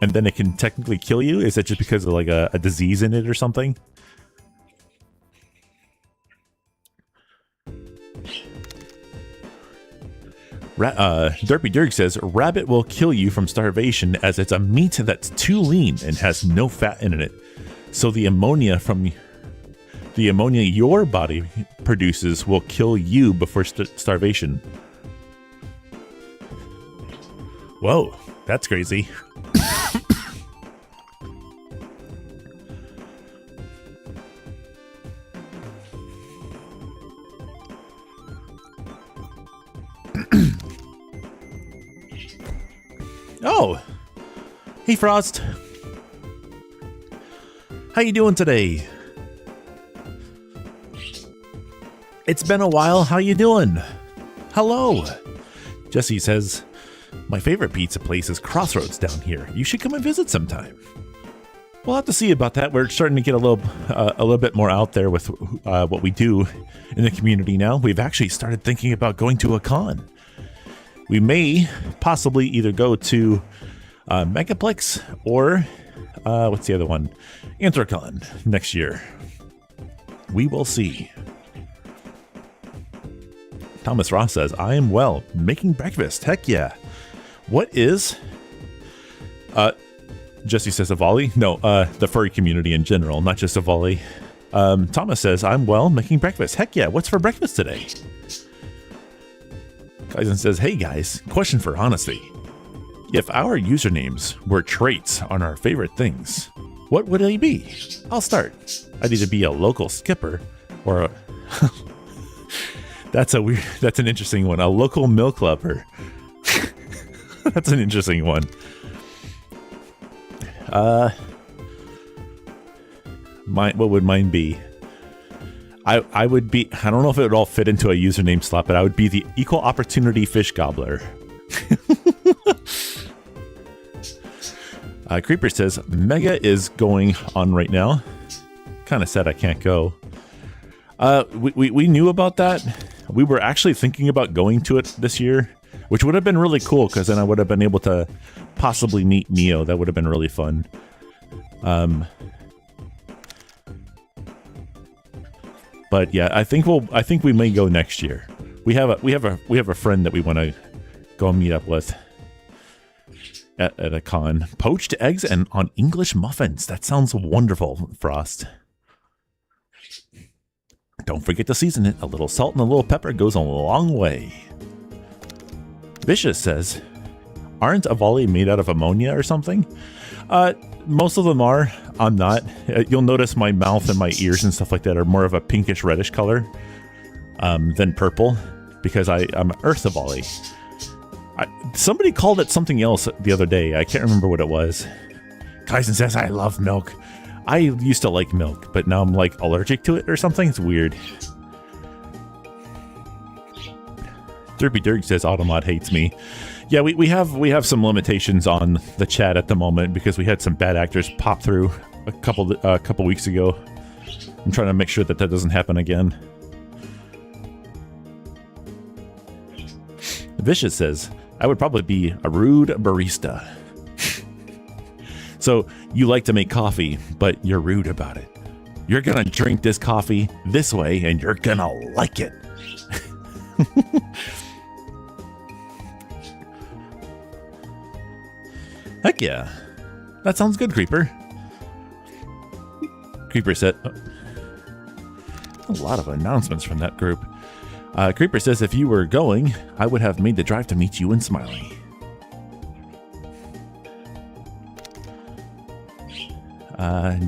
and then it can technically kill you? Is it just because of like a disease in it or something? Derpy Dirk says, rabbit will kill you from starvation as it's a meat that's too lean and has no fat in it. So the ammonia your body produces will kill you before starvation. Whoa, that's crazy. Oh, hey Frost. How you doing today? It's been a while. How you doing? Hello. Jesse says, my favorite pizza place is Crossroads down here. You should come and visit sometime. We'll have to see about that. We're starting to get a little bit more out there with what we do in the community now. We've actually started thinking about going to a con. We may possibly either go to Megaplex or what's the other one? Anthrocon next year. We will see. Thomas Ross says, I am well, making breakfast. Heck yeah. What is... Jesse says Avali? No, the furry community in general, not just Avali. Thomas says, I'm well, making breakfast. Heck yeah, what's for breakfast today? Kaizen says, hey guys, question for honesty. If our usernames were traits on our favorite things, What would I be? I'll start. I need to be a local skipper or a that's an interesting one. A local milk lover. That's an interesting one. What would mine be? I would be, I don't know if it would all fit into a username slot, but I would be the equal opportunity fish gobbler. Creeper says, Mega is going on right now. Kind of sad I can't go. We knew about that. We were actually thinking about going to it this year, which would have been really cool because then I would have been able to possibly meet Neo. That would have been really fun. But yeah, I think we may go next year. We have a friend that we want to go meet up with at a con. Poached eggs and on English muffins. That sounds wonderful, Frost. Don't forget to season it. A little salt and a little pepper goes a long way. Vicious says, aren't a volley made out of ammonia or something? Most of them are. I'm not. You'll notice my mouth and my ears and stuff like that are more of a pinkish reddish color than purple because I'm Earth volley. Somebody called it something else the other day. I can't remember what it was. Kaisen says, I love milk. I used to like milk, but now I'm like allergic to it or something. It's weird. Derpy Dirk says Automod hates me. Yeah, we have some limitations on the chat at the moment because we had some bad actors pop through a couple weeks ago. I'm trying to make sure that doesn't happen again. Vicious says, I would probably be a rude barista. So you like to make coffee, but you're rude about it. You're gonna drink this coffee this way and you're gonna like it. Heck yeah. That sounds good, Creeper. Creeper said... a lot of announcements from that group. Creeper says, if you were going, I would have made the drive to meet you in Smiley.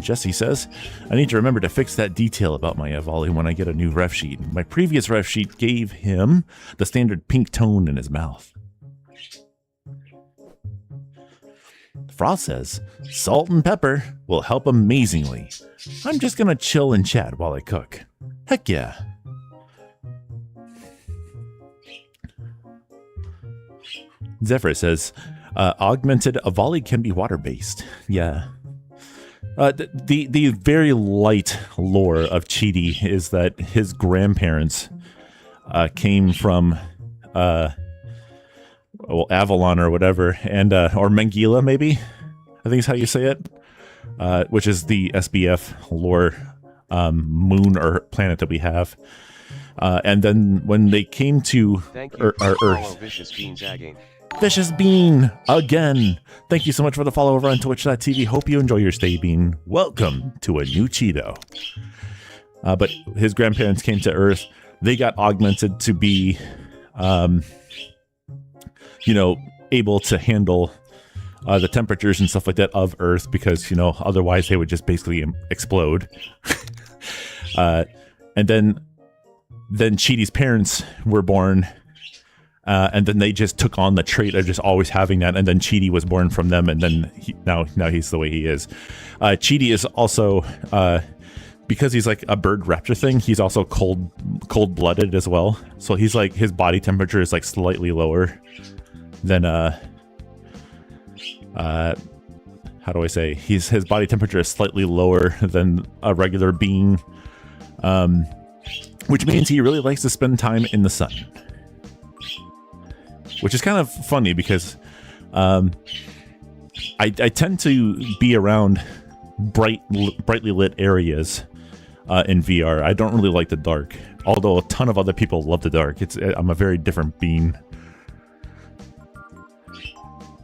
Jesse says, I need to remember to fix that detail about my volley when I get a new ref sheet. My previous ref sheet gave him the standard pink tone in his mouth. Frost says, salt and pepper will help amazingly. I'm just gonna chill and chat while I cook. Heck yeah. Zephyr says, augmented a volley can be water-based. Yeah. The very light lore of Cheety is that his grandparents came from Avalon or whatever, and or Mengila maybe, I think is how you say it, which is the SBF lore moon or planet that we have. And then when they came to our Earth, Vicious Bean again. Thank you so much for the follow over on Twitch.tv. Hope you enjoy your stay, Bean. Welcome to a new Cheeto. But his grandparents came to Earth. They got augmented to be, able to handle the temperatures and stuff like that of Earth because, otherwise they would just basically explode. And then Cheety's parents were born. And then they just took on the trait of just always having that, and then Cheety was born from them, and then now he's the way he is. Cheety is also, because he's like a bird raptor thing, he's also cold-blooded as well. So he's like, his body temperature is like slightly lower than, how do I say? His body temperature is slightly lower than a regular being, which means he really likes to spend time in the sun. Which is kind of funny because I tend to be around brightly lit areas in VR. I don't really like the dark, although a ton of other people love the dark. I'm a very different being.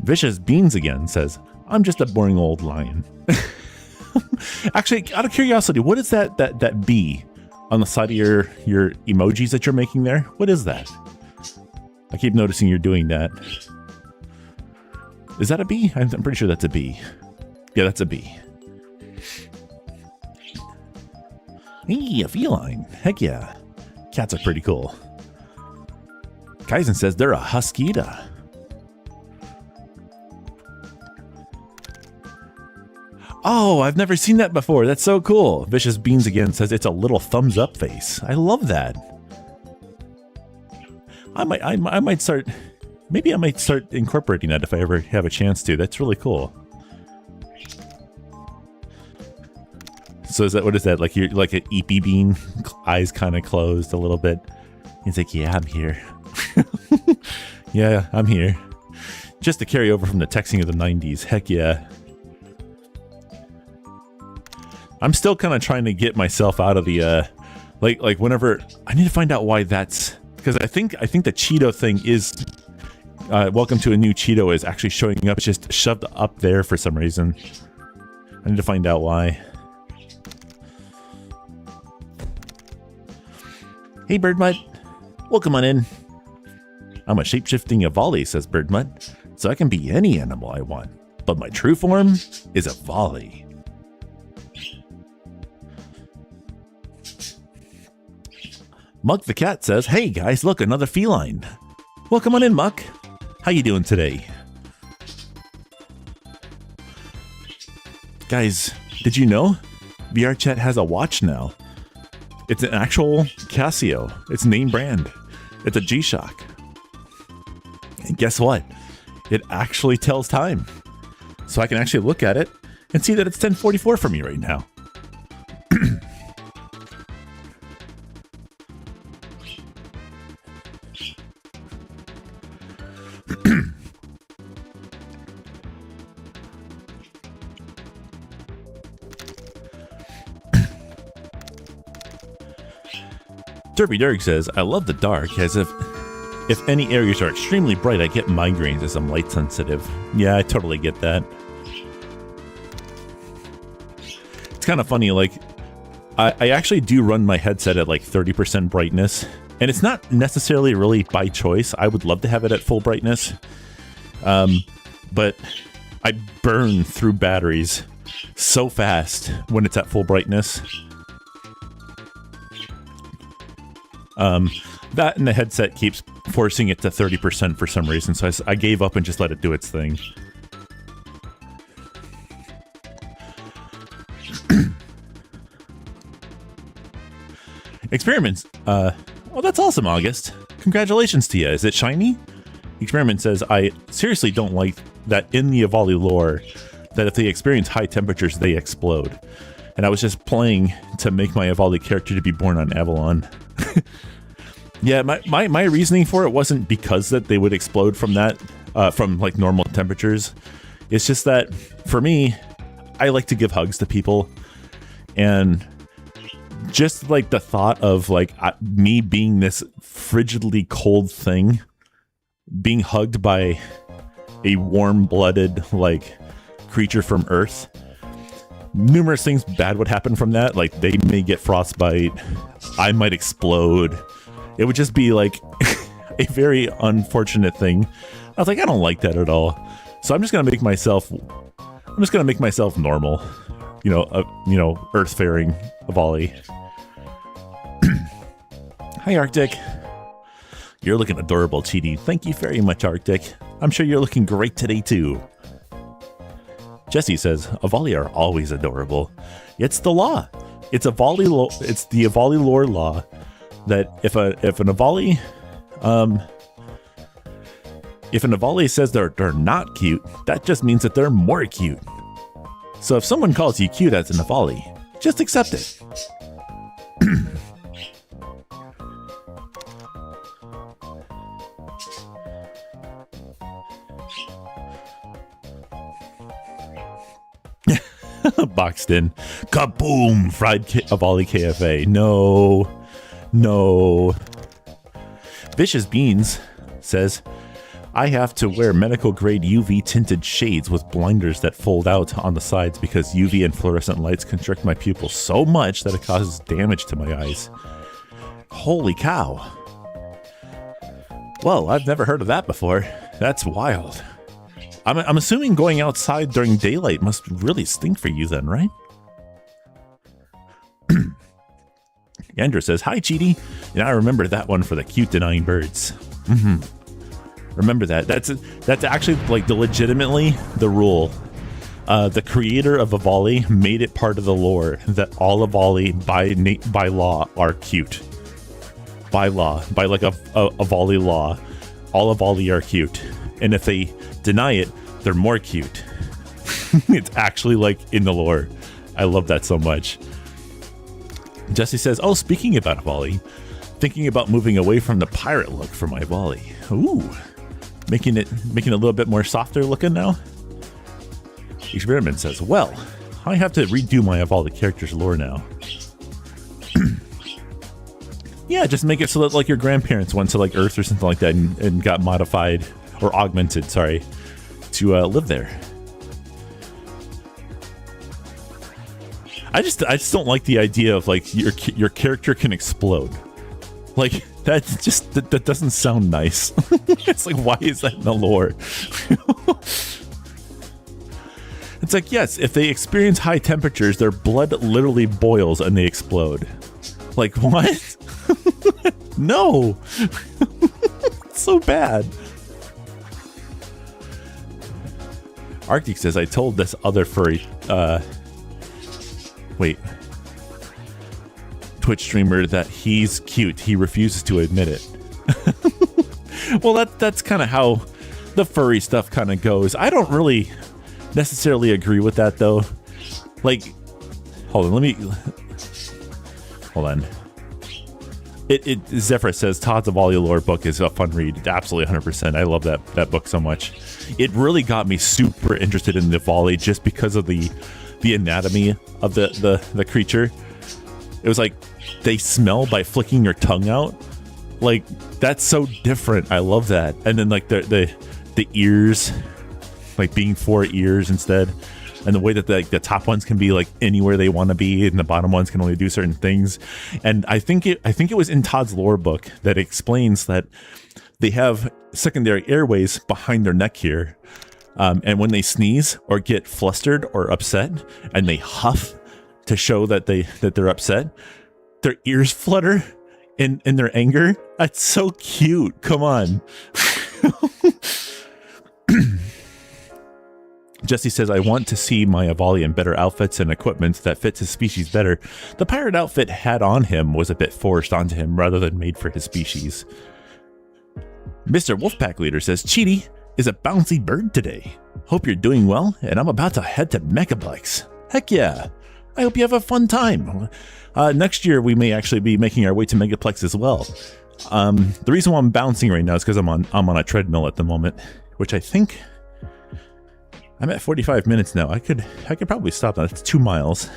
Vicious Beans again says, I'm just a boring old lion. Actually, out of curiosity, what is that bee on the side of your emojis that you're making there? What is that? I keep noticing you're doing that. Is that a bee? I'm pretty sure that's a bee. Yeah, that's a bee. Hey, a feline. Heck yeah. Cats are pretty cool. Kaizen says they're a huskita. Oh, I've never seen that before. That's so cool. Vicious Beans again says it's a little thumbs up face. I love that. I might start. Maybe I might start incorporating that if I ever have a chance to. That's really cool. So is that, what is that? Like you're like an Eepy bean, eyes kind of closed a little bit. He's like, yeah, I'm here. Yeah, I'm here. Just to carry over from the texting of the 90s. Heck yeah. I'm still kind of trying to get myself out of the, like whenever, I need to find out why that's, because I think the Cheeto thing is, welcome to a new Cheeto is actually showing up, it's just shoved up there for some reason. I need to find out why. Hey Birdmutt, welcome on in. I'm a shape-shifting Avali, says Birdmutt, so I can be any animal I want, but my true form is a Avali. Muck the cat says, hey guys, look, another feline. Welcome on in, Muck. How you doing today? Guys, did you know VRChat has a watch now? It's an actual Casio. It's name brand. It's a G-Shock. And guess what? It actually tells time. So I can actually look at it and see that it's 10:44 for me right now. Derby Derg says, I love the dark, as if any areas are extremely bright, I get migraines as I'm light sensitive. Yeah, I totally get that. It's kind of funny, like, I actually do run my headset at like 30% brightness, and it's not necessarily really by choice. I would love to have it at full brightness, but I burn through batteries so fast when it's at full brightness. That and the headset keeps forcing it to 30% for some reason, so I gave up and just let it do its thing. Experiments. Well, that's awesome, August. Congratulations to you. Is it shiny? Experiment says, I seriously don't like that in the Avali lore, that if they experience high temperatures, they explode. And I was just playing to make my Avali character to be born on Avalon. Yeah, my reasoning for it wasn't because that they would explode from that, from like normal temperatures. It's just that for me, I like to give hugs to people, and just like the thought of like me being this frigidly cold thing, being hugged by a warm-blooded like creature from Earth. Numerous things bad would happen from that. Like they may get frostbite, I might explode. It would just be like a very unfortunate thing. I was like, I don't like that at all. So I'm just gonna make myself normal. You know, earth-faring Avali. Hi, Arctic. You're looking adorable, Cheetie. Thank you very much, Arctic. I'm sure you're looking great today too. Jesse says, Avali are always adorable. It's the law. It's the Avali lore law that if an Avali says they're not cute, that just means that they're more cute. So if someone calls you cute as an Avali, just accept it. Boxed in. Kaboom! Fried Avali KFA. No. Vicious Beans says, I have to wear medical grade UV tinted shades with blinders that fold out on the sides because UV and fluorescent lights constrict my pupils so much that it causes damage to my eyes. Holy cow. Well, I've never heard of that before. That's wild. I'm assuming going outside during daylight must really stink for you then, right? Andrew says, hi, Cheaty. And I remember that one for the cute denying birds. Remember that. That's actually like legitimately the rule. The creator of Avali made it part of the lore that all Avali by law are cute. By law, by like a Avali law, all Avali are cute. And if they deny it, they're more cute. It's actually like in the lore. I love that so much. Jesse says, oh, speaking about Avali, thinking about moving away from the pirate look for my Avali. Ooh, making it a little bit more softer looking now. Experiment says, well, I have to redo my Avali character's lore now. Yeah, just make it so that like your grandparents went to like Earth or something like that and got modified or augmented, sorry, to live there. I just don't like the idea of like your character can explode. Like that doesn't sound nice. It's like, why is that in the lore? It's like, yes, if they experience high temperatures, their blood literally boils and they explode. Like, what? No. It's so bad. Arctic says, I told this other furry Twitch streamer that he's cute. He refuses to admit it. Well, that's kind of how the furry stuff kind of goes. I don't really necessarily agree with that, though. Like, hold on. Zephyr says Todd's Avali lore book is a fun read. Absolutely 100%. I love that book so much. It really got me super interested in the Avali just because of the anatomy of the creature. It was like they smell by flicking your tongue out. Like, that's so different. I love that. And then like the ears, like being 4 ears instead, and the way that the top ones can be like anywhere they want to be, and the bottom ones can only do certain things. And I think it was in Todd's lore book that explains that they have secondary airways behind their neck here. And when they sneeze or get flustered or upset and they huff to show that they're upset, their ears flutter in their anger. That's so cute. Come on. Jesse says, I want to see my Avali in better outfits and equipment that fits his species better. The pirate outfit had on him was a bit forced onto him rather than made for his species. Mr. Wolfpack Leader says, Cheaty is a bouncy bird today. Hope you're doing well, and I'm about to head to Megaplex. Heck yeah. I hope you have a fun time. Next year, we may actually be making our way to Megaplex as well. The reason why I'm bouncing right now is because I'm on a treadmill at the moment, which I think I'm at 45 minutes now. I could probably stop now. It's 2 miles.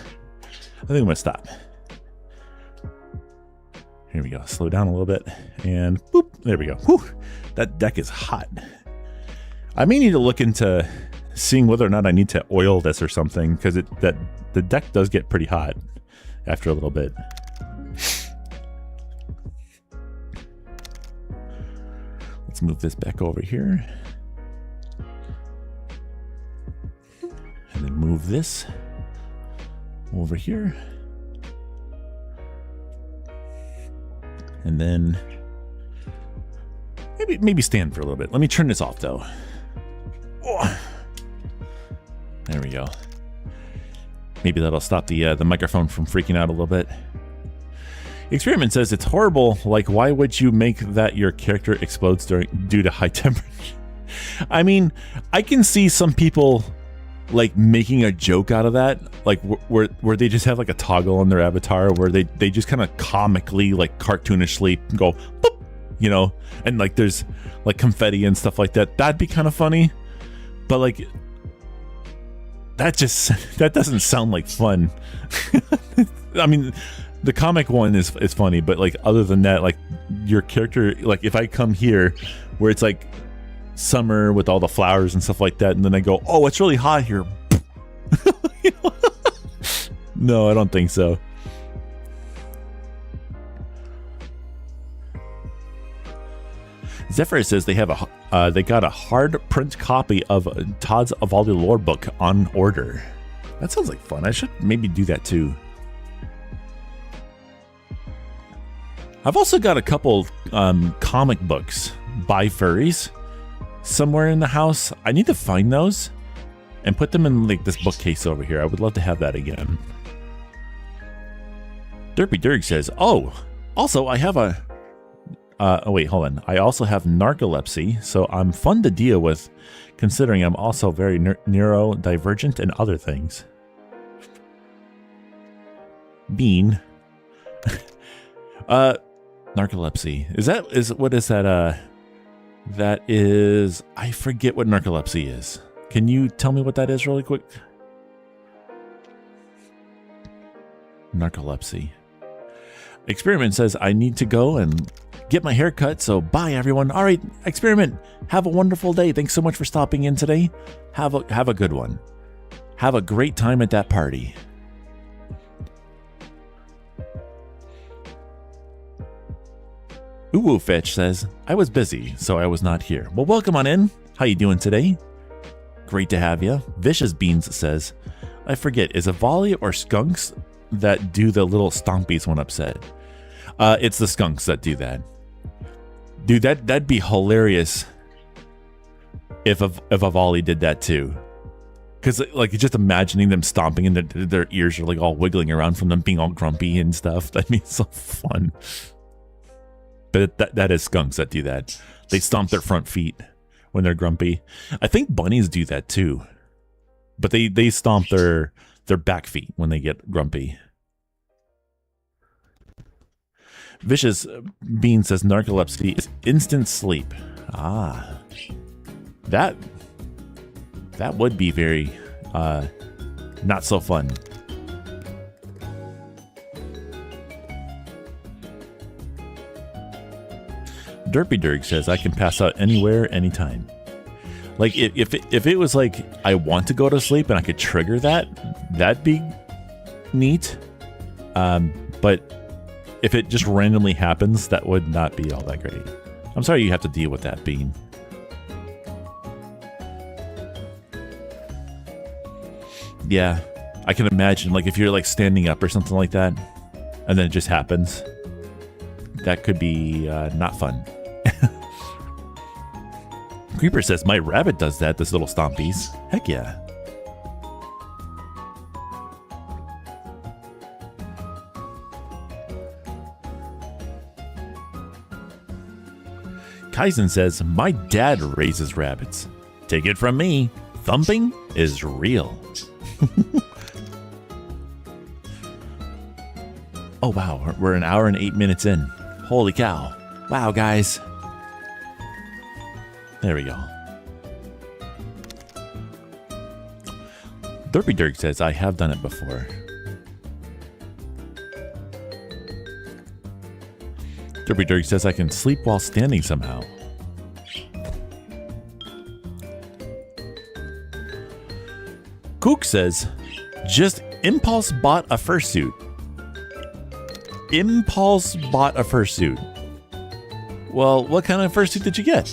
I think I'm gonna stop. Here we go. Slow down a little bit, and boop. There we go. Whew. That deck is hot. I may need to look into seeing whether or not I need to oil this or something, because the deck does get pretty hot after a little bit. Let's move this back over here. And then move this over here. And then maybe stand for a little bit. Let me turn this off though. Oh. There we go. Maybe that'll stop the microphone from freaking out a little bit. Experiment says it's horrible. Like, why would you make that your character explodes due to high temperature? I mean, I can see some people like making a joke out of that, like where they just have like a toggle on their avatar where they just kind of comically, like cartoonishly go boop, you know, and like there's like confetti and stuff like that. That'd be kind of funny, but like that doesn't sound like fun. I mean, the comic one is funny, but like other than that, like your character, like if I come here where it's like summer with all the flowers and stuff like that, and then I go, oh, it's really hot here. You know? No, I don't think so. Zephyr says they have they got a hard print copy of Todd's Avali lore book on order. That sounds like fun. I should maybe do that too. I've also got a couple comic books by furries somewhere in the house. I need to find those and put them in like this bookcase over here. I would love to have that again. Derpy Dirk says, oh, also I have a... oh, wait, hold on. I also have narcolepsy, so I'm fun to deal with, considering I'm also very neurodivergent and other things. Bean. Narcolepsy. What is that? That is... I forget what narcolepsy is. Can you tell me what that is really quick? Narcolepsy. Experiment says I need to go and get my hair cut, so bye everyone. All right, Experiment, have a wonderful day. Thanks so much for stopping in today. Have a good one. Have a great time at that party. Uwu Fetch says, I was busy, so I was not here. Well, welcome on in. How you doing today? Great to have you. Vicious Beans says, I forget, is it volley or skunks that do the little stompies when upset? It's the skunks that do that. Dude, that'd be hilarious if a volley did that too. Because like just imagining them stomping and their ears are like all wiggling around from them being all grumpy and stuff. That'd be so fun. But that is skunks that do that. They stomp their front feet when they're grumpy. I think bunnies do that too. But they stomp their back feet when they get grumpy. Vicious Bean says narcolepsy is instant sleep. Ah. That would be very not so fun. Derpy Dirk says I can pass out anywhere, anytime. Like if it was like I want to go to sleep and I could trigger that'd be neat. But if it just randomly happens, that would not be all that great. I'm sorry you have to deal with that, Bean. Yeah, I can imagine, like, if you're, like, standing up or something like that, and then it just happens. That could be not fun. Creeper says, my rabbit does that, this little stompies. Heck yeah. Kaizen says, my dad raises rabbits. Take it from me, thumping is real. Oh wow, we're an hour and 8 minutes in. Holy cow. Wow, guys. There we go. Derpy Dirk says, I have done it before. Derpy Dirk says, I can sleep while standing somehow. Kook says, just impulse bought a fursuit. Impulse bought a fursuit. Well, what kind of fursuit did you get?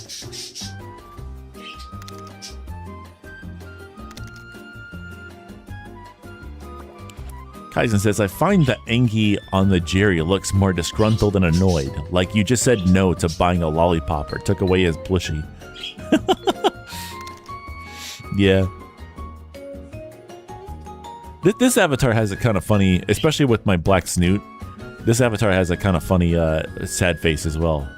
Kaizen says, I find that Angie on the Jerry looks more disgruntled and annoyed. Like you just said no to buying a lollipop or took away his plushie. Yeah. This avatar has a kind of funny, especially with my black snoot. This avatar has a kind of funny, sad face as well.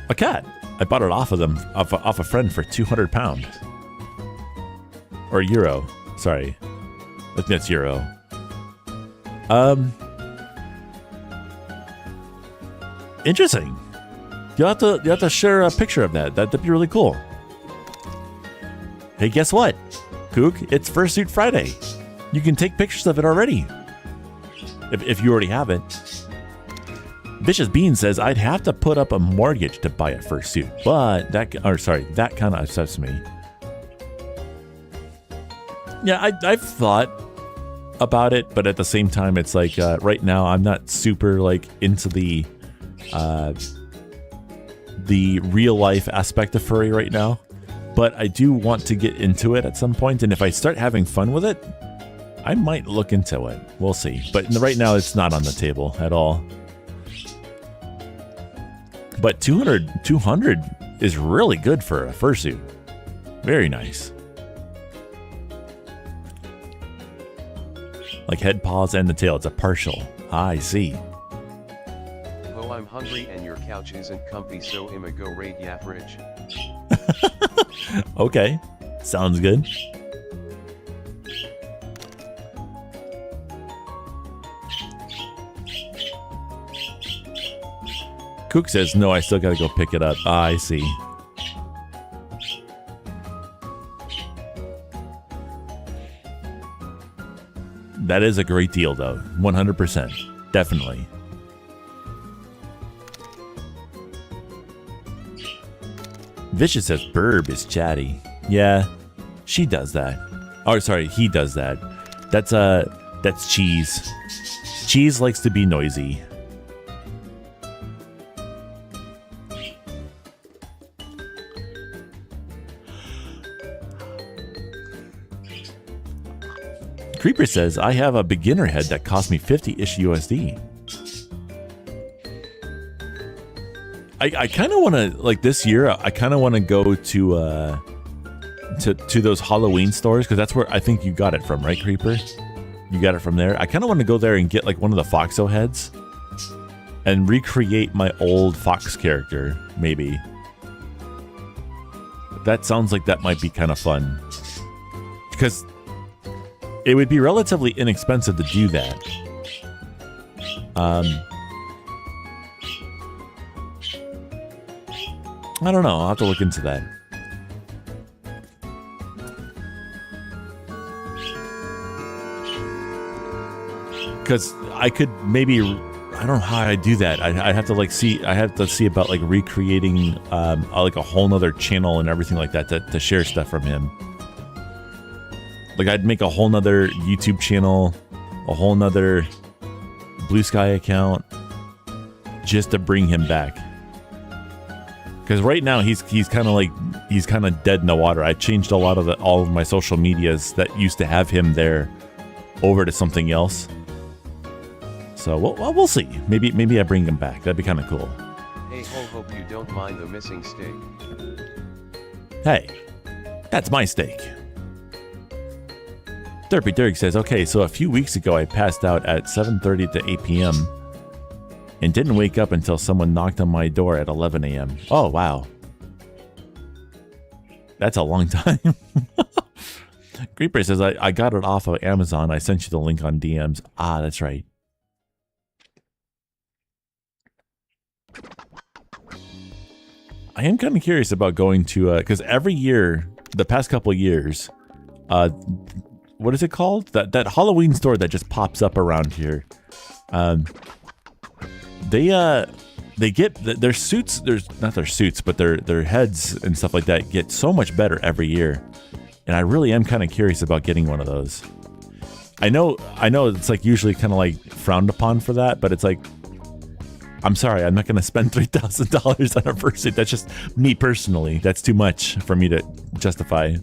A cat. I bought it off of them, off a friend for £200. Or euro. Sorry. I think that's euro. Interesting. You'll have to share a picture of that. That'd be really cool. Hey, guess what? Kook, it's Fursuit Friday. You can take pictures of it already. If you already have it. Vicious Bean says, I'd have to put up a mortgage to buy a fursuit, but that kind of upsets me. Yeah, I've thought about it, but at the same time, it's like right now I'm not super like into the real life aspect of furry right now. but I do want to get into it at some point, and if I start having fun with it, I might look into it. We'll see. But right now, it's not on the table at all. But 200 is really good for a fursuit. Very nice. Like head, paws, and the tail. It's a partial. I see. Oh, I'm hungry and your couch isn't comfy, so I'ma go raid ya fridge. Okay. Sounds good. Cook says, no, I still gotta go pick it up. Ah, I see. That is a great deal, though. 100%. Definitely. Vicious says, Burb is chatty. Yeah, she does that. Oh, sorry, he does that. That's Cheese. Cheese likes to be noisy. Creeper says, I have a beginner head that cost me 50-ish USD. I kind of want to, like this year, I kind of want to go to those Halloween stores, because that's where I think you got it from, right, Creeper? You got it from there? I kind of want to go there and get like one of the Foxo heads and recreate my old Fox character, maybe. That sounds like that might be kind of fun. Because it would be relatively inexpensive to do that. I don't know. I'll have to look into that. Because I could maybe, I don't know how I do that. I have to like see. I have to see about like recreating like a whole nother channel and everything like that to share stuff from him. Like I'd make a whole nother YouTube channel, a whole nother Blue Sky account, just to bring him back. Because right now he's kind of dead in the water. I changed a lot of all of my social medias that used to have him there over to something else. So we'll see. Maybe I bring him back. That'd be kind of cool. Hey ho, hope you don't mind the missing steak. Hey, that's my steak. Derpy Dirk says, okay, so a few weeks ago I passed out at 7:30 to 8 p.m. and didn't wake up until someone knocked on my door at 11 a.m. Oh, wow. That's a long time. Creeper says, I got it off of Amazon. I sent you the link on DMs. Ah, that's right. I am kind of curious about going to, because every year, the past couple of years, what is it called? That Halloween store that just pops up around here. They get their suits. There's not their suits, but their heads and stuff like that get so much better every year, and I really am kind of curious about getting one of those. I know it's like usually kind of like frowned upon for that, but it's like, I'm sorry, I'm not going to spend $3,000 on a fursuit. That's just me personally. That's too much for me to justify.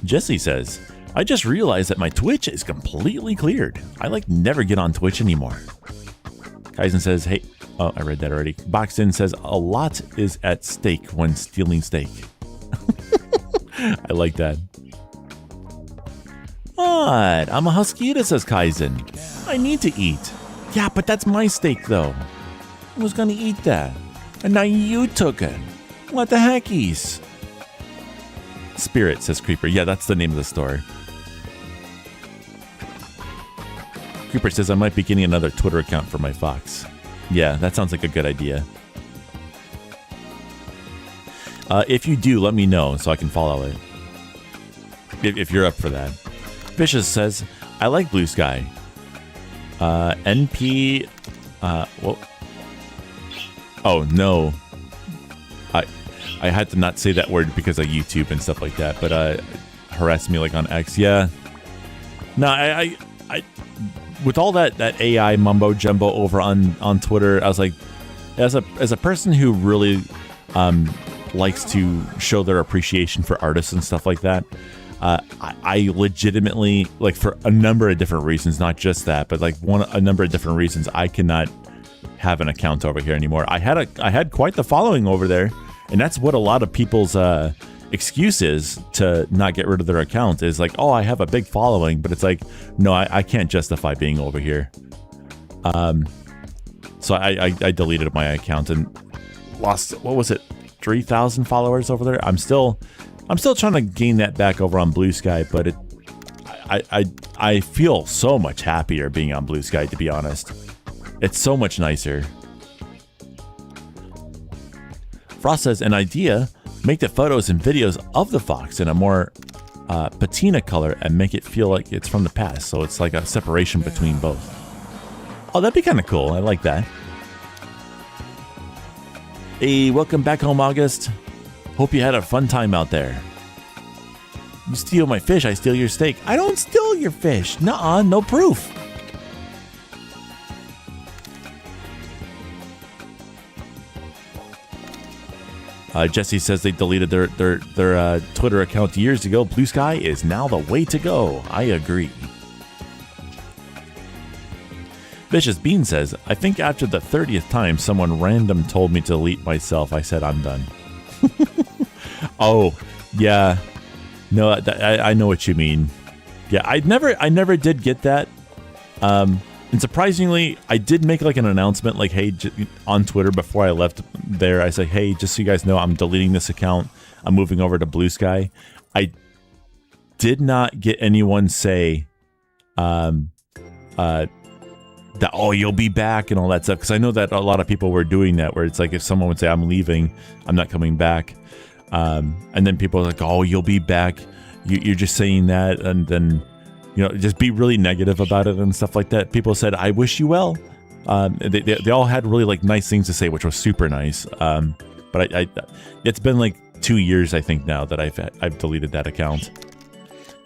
Jesse says, I just realized that my Twitch is completely cleared. I like never get on Twitch anymore. Kaizen says, hey, oh, I read that already. Boxin says, a lot is at stake when stealing steak. I like that. What? I'm a Huskita, says Kaizen. I need to eat. Yeah, but that's my steak, though. I was gonna eat that. And now you took it. What the heckies? Spirit, says Creeper. Yeah, that's the name of the store. Creeper says I might be getting another Twitter account for my Fox. Yeah, that sounds like a good idea. If you do, let me know so I can follow it. If you're up for that. Vicious says, I like Blue Sky. NP... well... Oh, no. I had to not say that word because of YouTube and stuff like that, but harass me like on X. Yeah. No, with all that AI mumbo jumbo over on Twitter, I was like, as a person who really likes to show their appreciation for artists and stuff like that, I legitimately, like, for a number of different reasons, not just that, but like a number of different reasons, I cannot have an account over here anymore. I had quite the following over there, and that's what a lot of people's excuse is to not get rid of their account, is like, oh, I have a big following, but it's like, no, I can't justify being over here. So I deleted my account and lost, what was it, 3,000 followers over there. I'm still trying to gain that back over on Blue Sky, but I feel so much happier being on Blue Sky, to be honest. It's so much nicer. Frost says, an idea: make the photos and videos of the fox in a more patina color and make it feel like it's from the past, so it's like a separation between both. Oh, that'd be kind of cool. I like that. Hey, welcome back home, August. Hope you had a fun time out there. You steal my fish, I steal your steak. I don't steal your fish. Nuh-uh, no proof. Jesse says they deleted their Twitter account years ago. Blue Sky is now the way to go. I agree. Vicious Bean says, I think after the 30th time someone random told me to delete myself, I said I'm done. Oh, yeah. No, I know what you mean. Yeah, I never did get that. And surprisingly, I did make like an announcement, like, hey, on Twitter before I left there. I said, hey, just so you guys know, I'm deleting this account. I'm moving over to Blue Sky. I did not get anyone say, that, oh, you'll be back and all that stuff, because I know that a lot of people were doing that, where it's like, if someone would say, I'm leaving, I'm not coming back, and then people are like, oh, you'll be back, you're just saying that, and then, you know, just be really negative about it and stuff like that. People said, I wish you well. They all had really like nice things to say, which was super nice. But I it's been like 2 years, I think, now that I've deleted that account.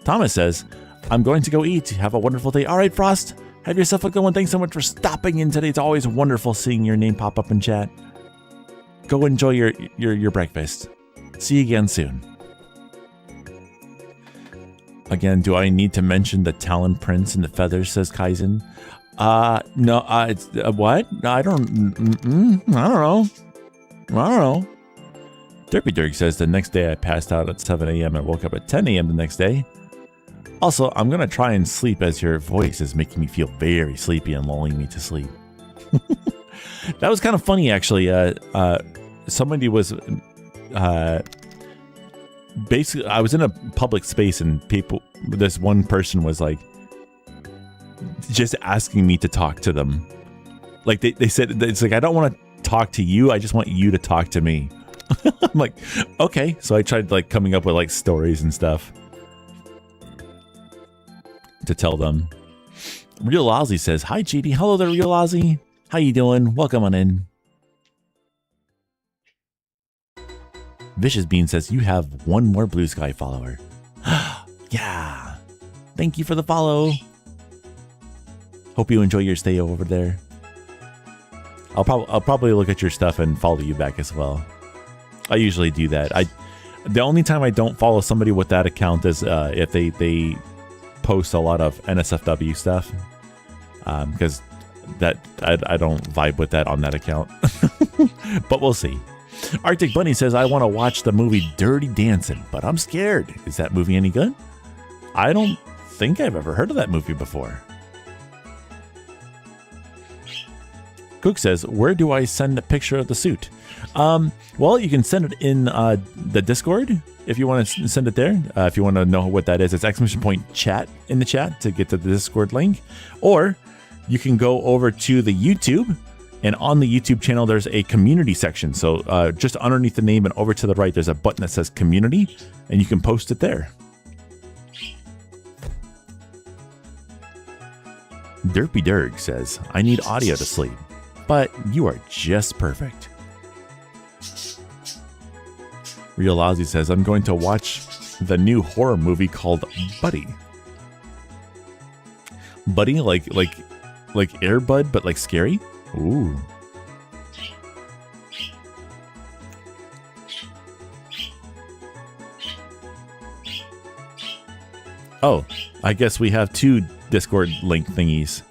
Thomas says, I'm going to go eat. Have a wonderful day. All right, Frost. Have yourself a good one. Thanks so much for stopping in today. It's always wonderful seeing your name pop up in chat. Go enjoy your breakfast. See you again soon. Again, do I need to mention the Talon Prince and the feathers, says Kaizen. No, it's, what? I don't know. Derpy Dirk says, the next day I passed out at 7 a.m. and woke up at 10 a.m. the next day. Also, I'm going to try and sleep as your voice is making me feel very sleepy and lulling me to sleep. That was kind of funny, actually. Somebody was... basically, I was in a public space and this one person was like, just asking me to talk to them. Like they said, it's like, I don't want to talk to you. I just want you to talk to me. I'm like, okay. So I tried like coming up with like stories and stuff to tell them. Real Ozzy says, hi, Cheaty. Hello there, Real Ozzy. How you doing? Welcome on in. Vicious Bean says, you have one more Blue Sky follower. Yeah. Thank you for the follow. Hope you enjoy your stay over there. I'll probably look at your stuff and follow you back as well. I usually do that. The only time I don't follow somebody with that account is if they post a lot of NSFW stuff, because that I don't vibe with that on that account. But we'll see. Arctic Bunny says, I want to watch the movie Dirty Dancing, but I'm scared. Is that movie any good? I don't think I've ever heard of that movie before. Cook says, where do I send a picture of the suit? Well, you can send it in the Discord if you want to send it there. If you want to know what that is, it's !chat in the chat to get to the Discord link. Or you can go over to the YouTube, and on the YouTube channel, there's a community section. So just underneath the name and over to the right, there's a button that says community, and you can post it there. Derpy Derg says, I need audio to sleep, but you are just perfect. Real Ozzy says, I'm going to watch the new horror movie called Buddy. Buddy, like Air Bud, but like scary? Ooh. Oh, I guess we have 2 Discord link thingies.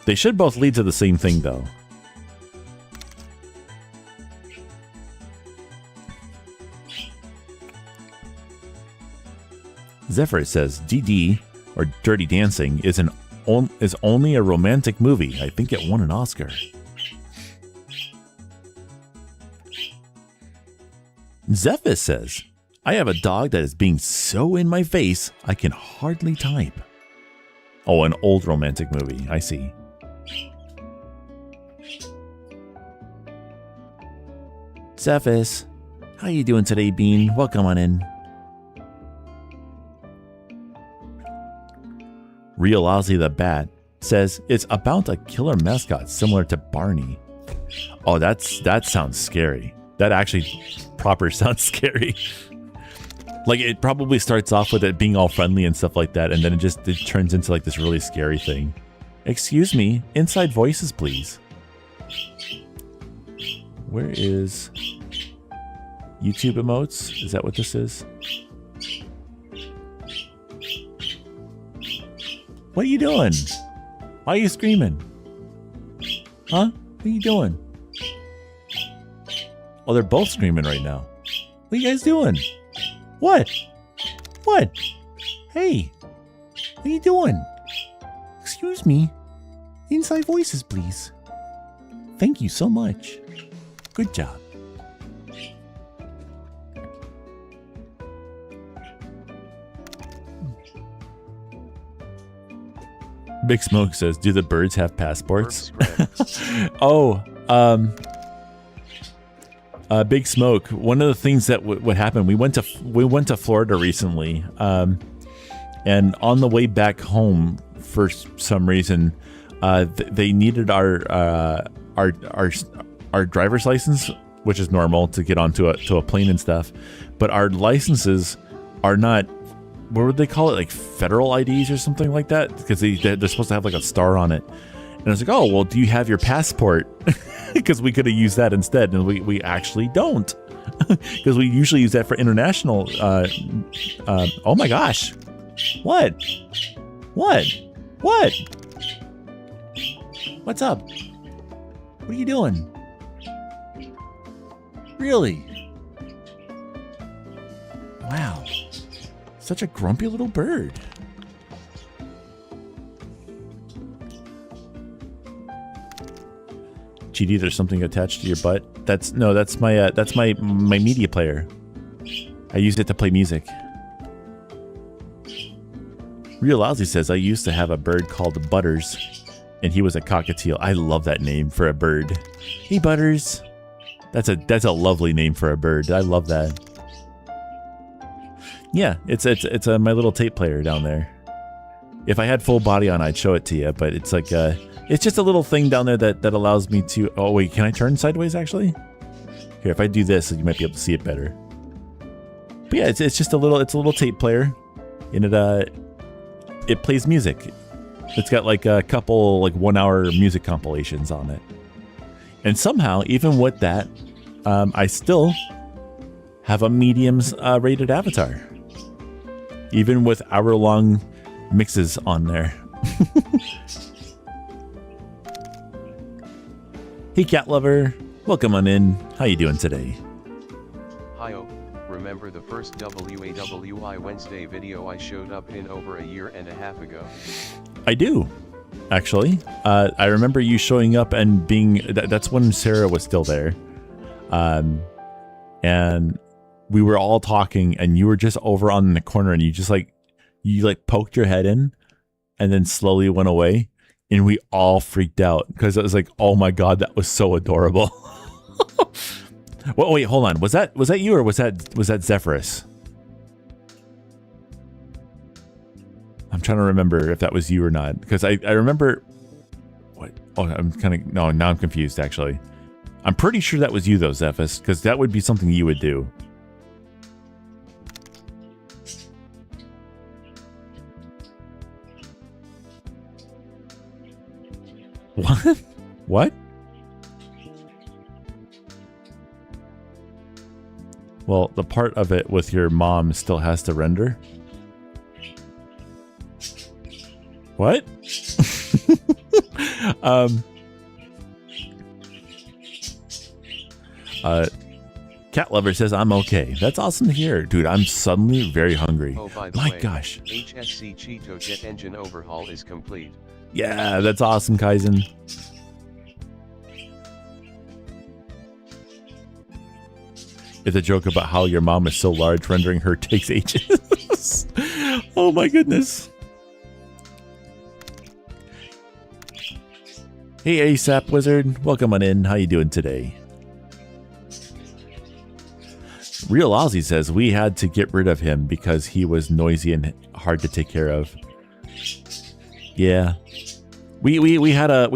They should both lead to the same thing, though. Zephyr says, DD, or Dirty Dancing, is only a romantic movie. I think it won an Oscar. Zephys says, I have a dog that is being so in my face, I can hardly type. Oh, an old romantic movie. I see. Zephys, how you doing today, Bean? Welcome on in. Real Ozzy the Bat says it's about a killer mascot similar to Barney. Oh, that sounds scary. That actually proper sounds scary. Like, it probably starts off with it being all friendly and stuff like that, and then it turns into like this really scary thing. Excuse me, inside voices, please. Where is YouTube emotes? Is that what this is? What are you doing? Why are you screaming? Huh? What are you doing? Oh, they're both screaming right now. What are you guys doing? What? What? Hey, what are you doing? Excuse me. Inside voices, please. Thank you so much. Good job. Big Smoke says, do the birds have passports? Oh, Big Smoke. One of the things that would happen, we went to Florida recently, and on the way back home, for some reason, they needed our driver's license, which is normal to get onto a plane and stuff, but our licenses are not. What would they call it? Like federal IDs or something like that? Because they're supposed to have like a star on it. And I was like, oh, well, do you have your passport? Because we could have used that instead. And we actually don't. Because we usually use that for international. Oh my gosh. What? What? What? What's up? What are you doing? Really? Wow. Such a grumpy little bird. GD, there's something attached to your butt. That's my media player. I used it to play music. Real Ozzy says, I used to have a bird called Butters, and he was a cockatiel. I love that name for a bird. Hey, Butters. That's a lovely name for a bird. I love that. Yeah, it's my little tape player down there. If I had full body on, I'd show it to you, but it's like it's just a little thing down there that allows me to. Oh wait, can I turn sideways actually? Here, if I do this, you might be able to see it better. But yeah, it's just a little tape player, and it plays music. It's got like a couple 1 hour music compilations on it, and somehow even with that, I still have a medium's rated avatar. Even with hour-long mixes on there. Hey, cat lover. Welcome on in. How you doing today? Hi-oh, remember the first WAWI Wednesday video I showed up in over a year and a half ago? I do, actually. I remember you showing up and being... That's when Sarah was still there. And we were all talking, and you were just over on the corner, and you poked your head in, and then slowly went away, and we all freaked out because it was like, oh my god, that was so adorable. Well, wait, hold on. Was that you or was that Zephyrus? I'm trying to remember if that was you or not, because I remember. What? Oh, now I'm confused. Actually, I'm pretty sure that was you though, Zephyrus, because that would be something you would do. What? What? Well, the part of it with your mom still has to render. What? Cat Lover says, I'm okay. That's awesome to hear. Dude, I'm suddenly very hungry. Oh, by the My way, gosh. HSC CheetoChat engine overhaul is complete. Yeah, that's awesome, Kaizen. It's a joke about how your mom is so large, rendering her takes ages. Oh my goodness. Hey, ASAP Wizard. Welcome on in. How you doing today? Real Aussie says we had to get rid of him because he was noisy and hard to take care of. Yeah, we had a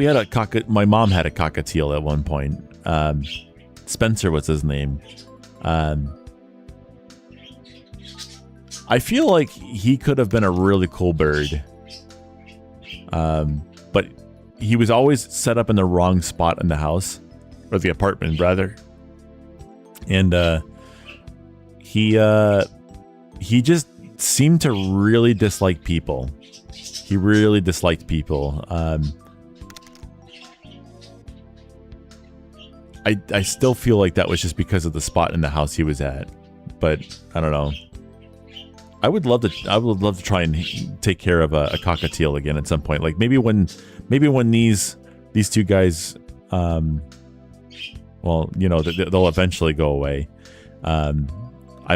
my mom had a cockatiel at one point. Spencer was his name. I feel like he could have been a really cool bird. But he was always set up in the wrong spot in the house, or the apartment rather. And he just seemed to really dislike people. He really disliked people. I still feel like that was just because of the spot in the house he was at, but I don't know. I would love to try and take care of a cockatiel again at some point. Like maybe when these two guys, well, you know, they'll eventually go away. I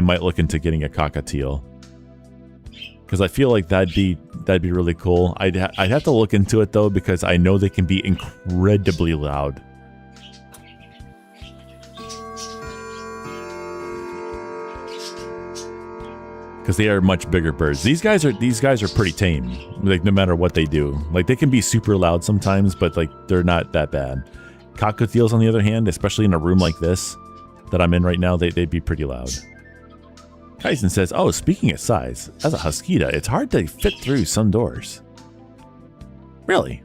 might look into getting a cockatiel because I feel like that'd be really cool. I'd have to look into it though, because I know they can be incredibly loud. Because they are much bigger birds. These guys are pretty tame. Like no matter what they do, like they can be super loud sometimes, but like they're not that bad. Cockatiels, on the other hand, especially in a room like this that I'm in right now, they'd be pretty loud. Kaizen says, "Oh, speaking of size, as a huskita, it's hard to fit through some doors." Really?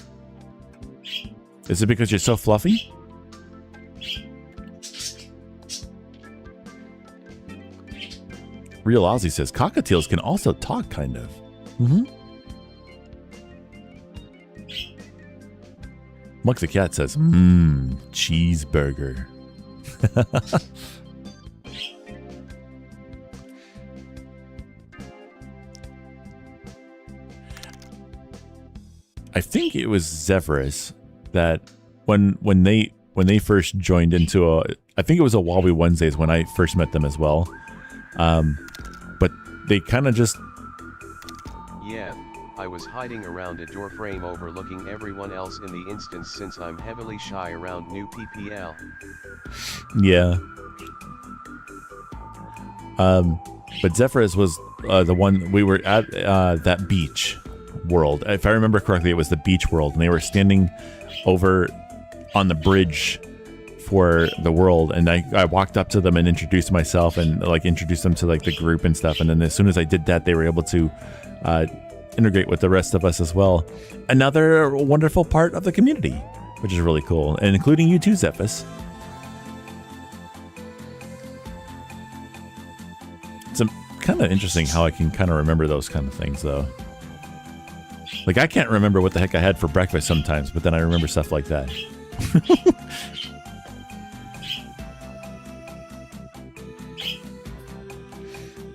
Is it because you're so fluffy? Real Aussie says cockatiels can also talk, kind of. Mux the Cat says, cheeseburger. I think it was Zephyrus that when they first joined into I think it was a Wabi Wednesdays when I first met them as well. But they kind of just... Yeah, I was hiding around a door frame overlooking everyone else in the instance since I'm heavily shy around new PPL. Yeah. But Zephyrus was the one we were at that beach world. If I remember correctly, it was the beach world, and they were standing over on the bridge for the world, and I walked up to them and introduced myself and like introduced them to like the group and stuff, and then as soon as I did that, they were able to integrate with the rest of us as well. Another wonderful part of the community, which is really cool, and including you too, Zephyrus. It's kind of interesting how I can kind of remember those kind of things though. Like I can't remember what the heck I had for breakfast sometimes, but then I remember stuff like that.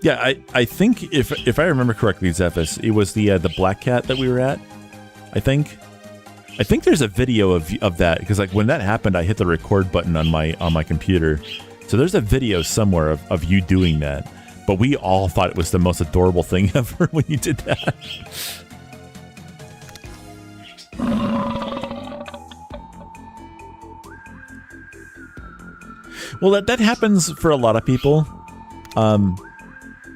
Yeah, I think if I remember correctly, Zephyrus, it was the black cat that we were at. I think there's a video of that, because like when that happened, I hit the record button on my computer. So there's a video somewhere of you doing that. But we all thought it was the most adorable thing ever when you did that. Well, that happens for a lot of people.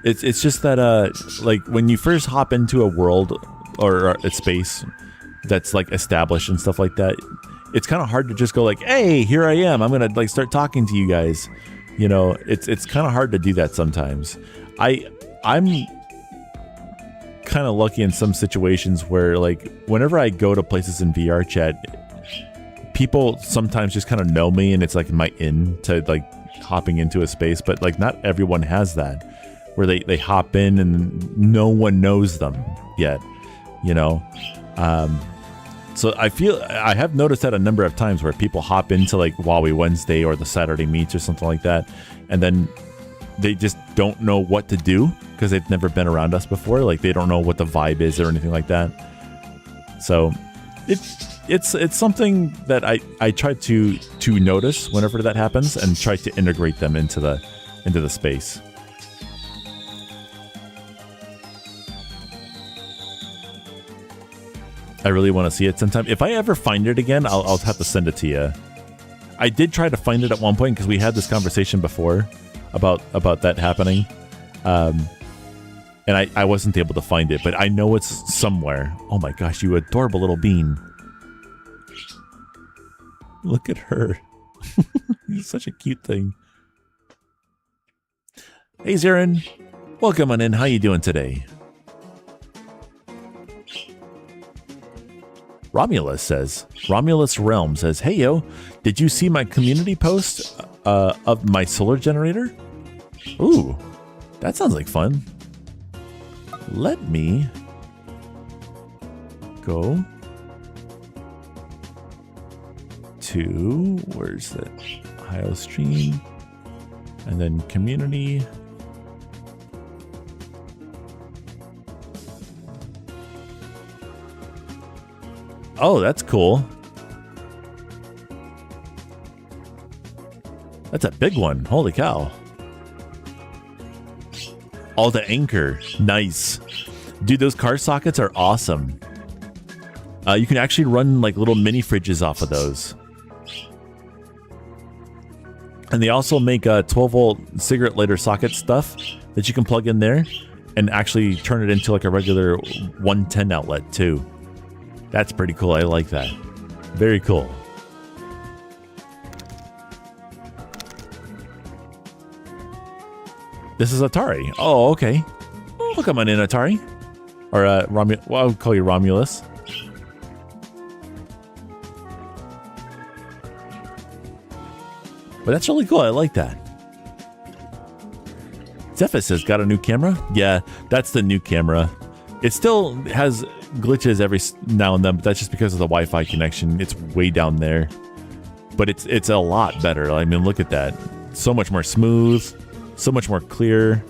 It's just that like when you first hop into a world or a space that's like established and stuff like that, it's kind of hard to just go like, hey, here I am, I'm gonna like start talking to you guys. You know, it's kind of hard to do that sometimes. I'm kind of lucky in some situations where like whenever I go to places in VR chat, people sometimes just kind of know me, and it's like my in to like hopping into a space, but like not everyone has that, where they hop in and no one knows them yet, you know. So I have noticed that a number of times where people hop into like Huawei Wednesday or the Saturday Meets or something like that, and then they just don't know what to do because they've never been around us before. Like they don't know what the vibe is or anything like that. So it's something that I try to notice whenever that happens and try to integrate them into the space. I really want to see it sometime. If I ever find it again, I'll have to send it to you. I did try to find it at one point because we had this conversation before about that happening. And I wasn't able to find it, but I know it's somewhere. Oh my gosh, you adorable little bean. Look at her. He's such a cute thing. Hey, Zarin. Welcome on in. How you doing today? Romulus Realm says, hey, yo, did you see my community post of my solar generator? Ooh, that sounds like fun. Let me go to, where's that? Ohio Stream, and then community. Oh, that's cool. That's a big one. Holy cow. Oh, the anchor. Nice. Dude, those car sockets are awesome. You can actually run like little mini fridges off of those. And they also make 12-volt cigarette lighter socket stuff that you can plug in there and actually turn it into like a regular 110 outlet too. That's pretty cool. I like that. Very cool. This is Atari. Oh, okay. Well, come on in, Atari. Or Romulus. Well, I'll call you Romulus. But that's really cool. I like that. Zephys has got a new camera. Yeah, that's the new camera. It still has glitches every now and then, but that's just because of the Wi-Fi connection. It's way down there. But it's a lot better. I mean, look at that. So much more smooth. So much more clear.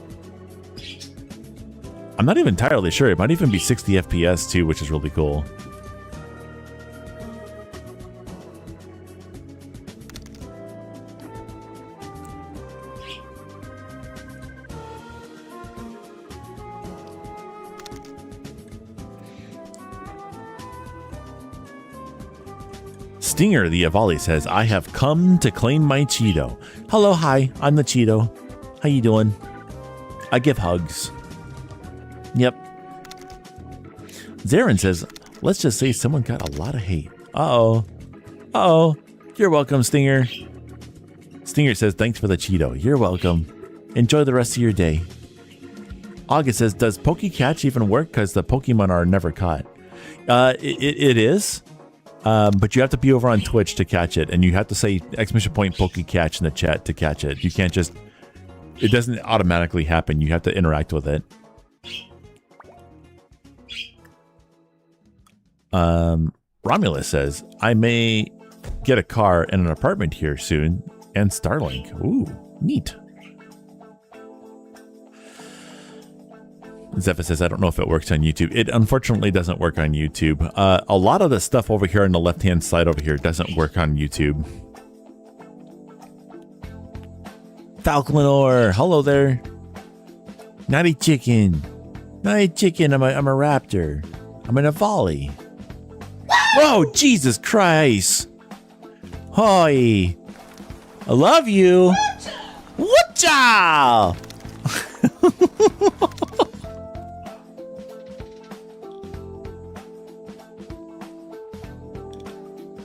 I'm not even entirely sure. It might even be 60 FPS too, which is really cool. Stinger the Avali says, I have come to claim my Cheeto. Hello, hi, I'm the Cheeto. How you doing? I give hugs. Yep. Zarin says, let's just say someone got a lot of hate. Uh-oh. Uh-oh. You're welcome, Stinger. Stinger says, thanks for the Cheeto. You're welcome. Enjoy the rest of your day. August says, does PokeCatch even work? Because the Pokemon are never caught. It is. But you have to be over on Twitch to catch it, and you have to say ! PokeCatch in the chat to catch it. You can't just... It doesn't automatically happen. You have to interact with it. Romulus says, I may get a car and an apartment here soon, and Starlink. Ooh, neat. Zephyr says, I don't know if it works on YouTube. It unfortunately doesn't work on YouTube. A lot of the stuff over here on the left-hand side over here doesn't work on YouTube. Falconor, hello there. Naughty chicken. Naughty chicken, I'm a raptor. I'm an Avali. Whoa, Jesus Christ. Hoi. I love you. Whatcha?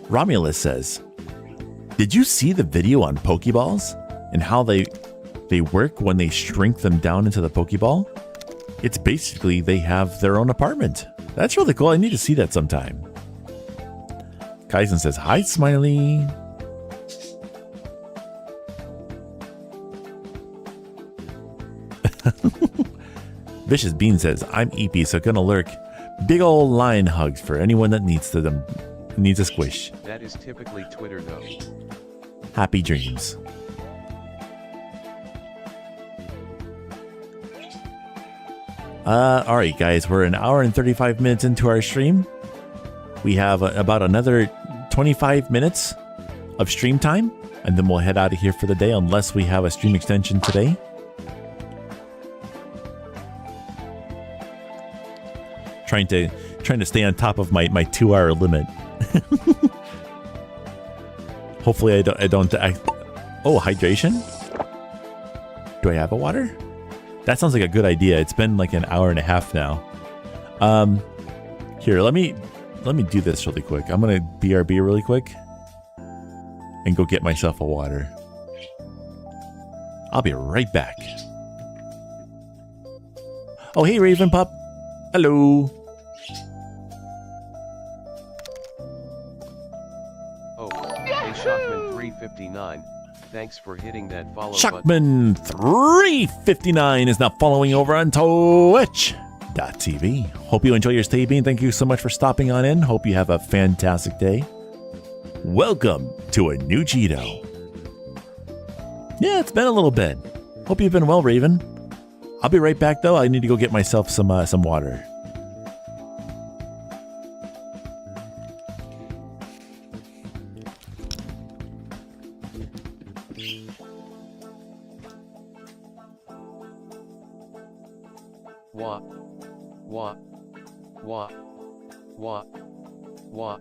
Romulus says, did you see the video on Pokeballs and how they work when they shrink them down into the Pokeball? It's basically they have their own apartment. That's really cool. I need to see that sometime. Kaisen says, hi, Smiley. Vicious Bean says, I'm EP, so gonna lurk. Big old lion hugs for anyone that needs a squish. That is typically Twitter though. Happy dreams. Alright guys, we're an hour and 35 minutes into our stream. We have about another 25 minutes of stream time, and then we'll head out of here for the day unless we have a stream extension today. Trying to stay on top of my 2-hour limit. Hopefully I don't act. Oh, hydration? Do I have a water? That sounds like a good idea. It's been like an hour and a half now. Here, let me do this really quick. I'm gonna BRB really quick and go get myself a water. I'll be right back. Oh, hey, Raven Pup. Hello. Oh, hey Shockman 359. Thanks for hitting that follow button. Shockman 359 is now following over on Twitch.tv. Hope you enjoy your stay, Bean. Thank you so much for stopping on in. Hope you have a fantastic day. Welcome to a new Cheeto. Yeah, it's been a little bit. Hope you've been well, Raven. I'll be right back, though. I need to go get myself some water. Wah, wah, wah, wah, wah.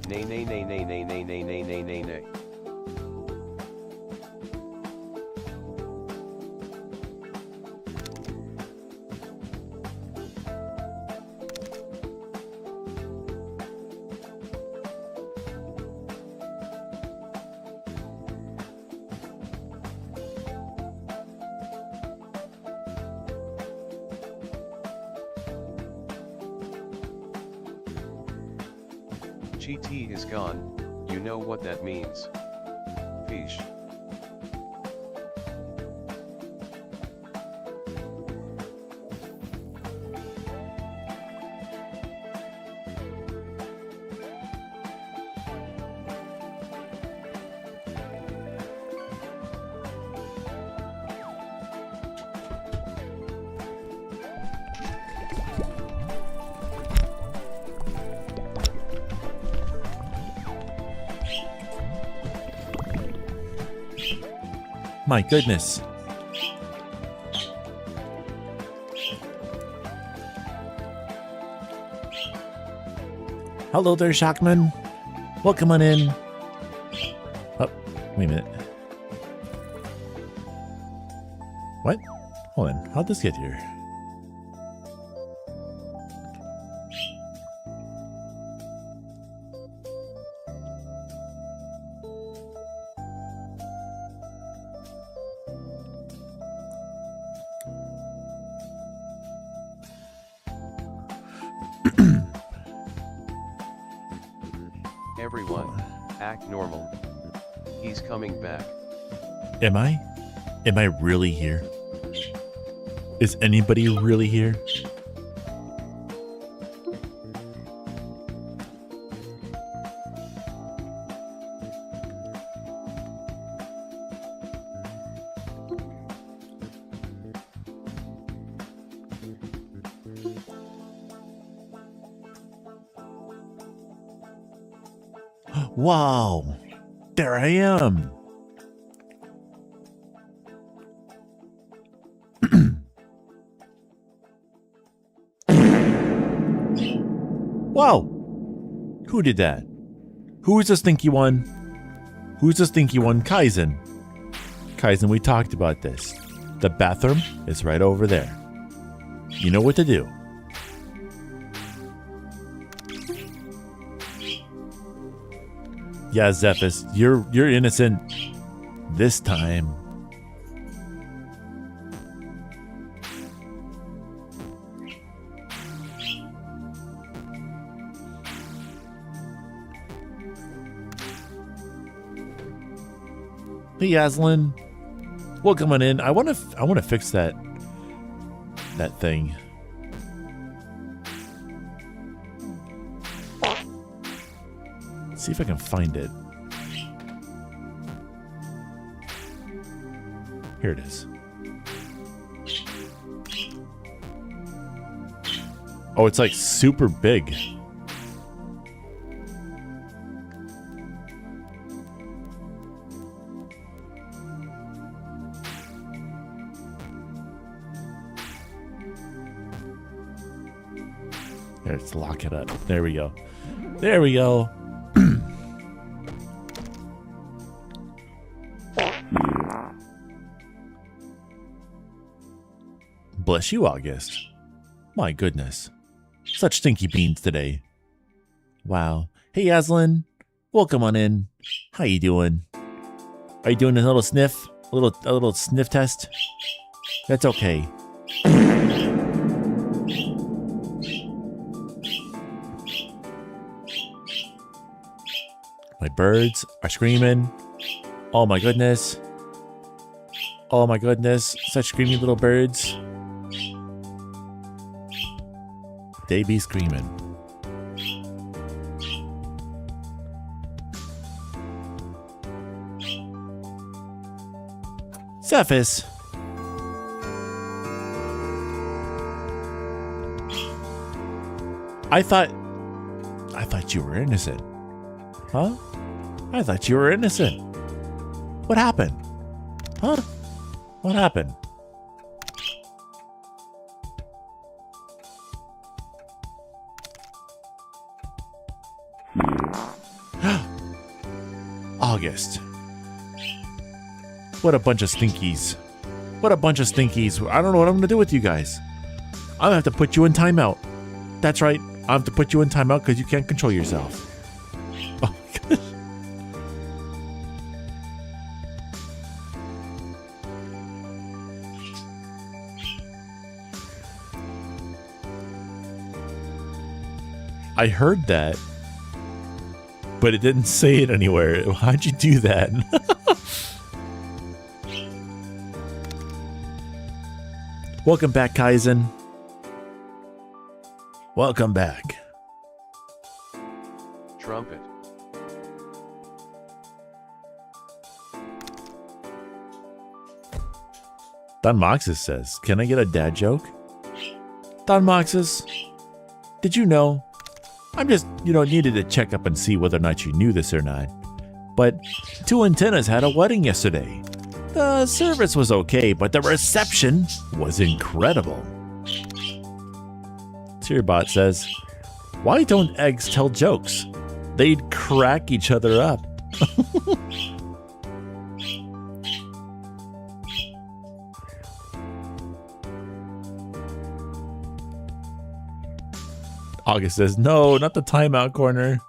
Nay, nay, nay, nay, nay, nay, nay, nay, nay, nay, nay. GT is gone, you know what that means. Fish. My goodness. Hello there, Shockman. Welcome on in. Oh, wait a minute. What? Hold on. How'd this get here? Everyone, act normal. He's coming back. Am I? Am I really here? Is anybody really here? Wow, there I am. Wow, who did that? Who's the stinky one? Who's the stinky one? Kaizen. Kaizen, we talked about this. The bathroom is right over there. You know what to do. Yeah, Zephys, you're innocent this time. Hey, Aslan. Welcome on in. I want to fix that thing. See if I can find it. Here it is. Oh, it's like super big. Let's lock it up. There we go. There we go. Bless you, August. My goodness. Such stinky beans today. Wow. Hey, Aslan. Welcome on in. How you doing? Are you doing a little sniff? A little sniff test? That's okay. My birds are screaming. Oh my goodness. Oh my goodness. Such screaming little birds. They be screaming. Zephys. I thought you were innocent. Huh? I thought you were innocent. What happened? Huh? What happened? August. What a bunch of stinkies. What a bunch of stinkies. I don't know what I'm going to do with you guys. I'm going to have to put you in timeout. That's right. I have to put you in timeout because you can't control yourself. Oh my gosh. I heard that, but it didn't say it anywhere. How'd you do that? Welcome back, Kaizen. Welcome back. Trumpet. Don Moxes says, can I get a dad joke? Don Moxes, did you know? I'm just, needed to check up and see whether or not you knew this or not. But two antennas had a wedding yesterday. The service was okay, but the reception was incredible. Searbot says, why don't eggs tell jokes? They'd crack each other up. August says, no, not the timeout corner.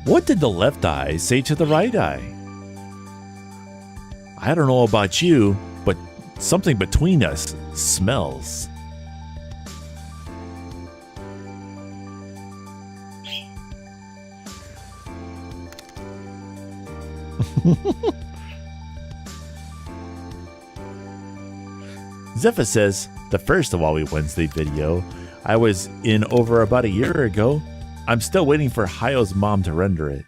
What did the left eye say to the right eye? I don't know about you, but something between us smells. Zephyr says, the first of Wally Wednesday video I was in over about a year ago. I'm still waiting for Hayo's mom to render it.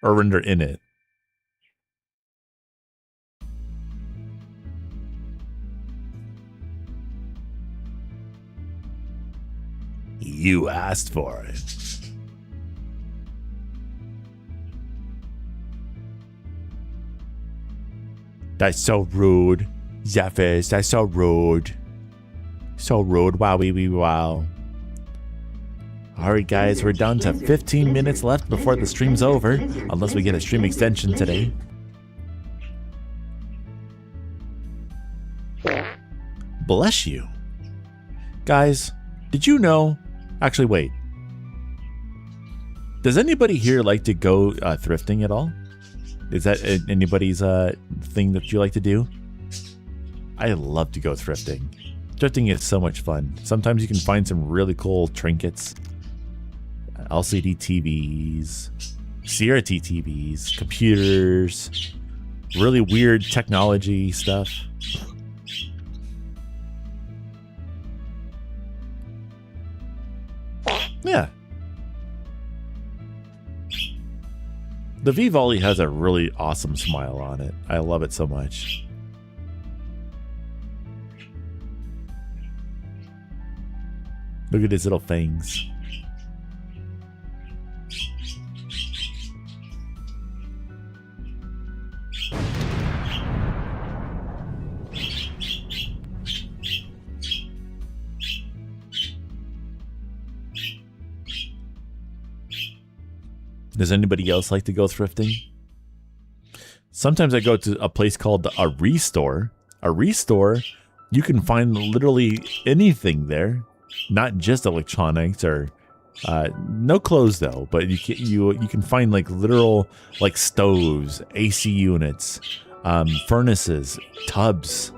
Or render in it. You asked for it. That's so rude. Zephyrus, that's so rude. So rude. Wow, wow. Alright guys, we're down to 15 minutes left before the stream's over. Unless we get a stream extension today. Bless you. Guys, did you know? Actually, wait. Does anybody here like to go thrifting at all? Is that anybody's thing that you like to do? I love to go thrifting. Thrifting is so much fun. Sometimes you can find some really cool trinkets. LCD TVs, CRT TVs, computers, really weird technology stuff. Yeah. The V-Volley has a really awesome smile on it. I love it so much. Look at his little fangs. Does anybody else like to go thrifting? Sometimes I go to a place called a Restore. A Restore, you can find literally anything there, not just electronics or no clothes though. But you can find like literal like stoves, AC units, furnaces, tubs,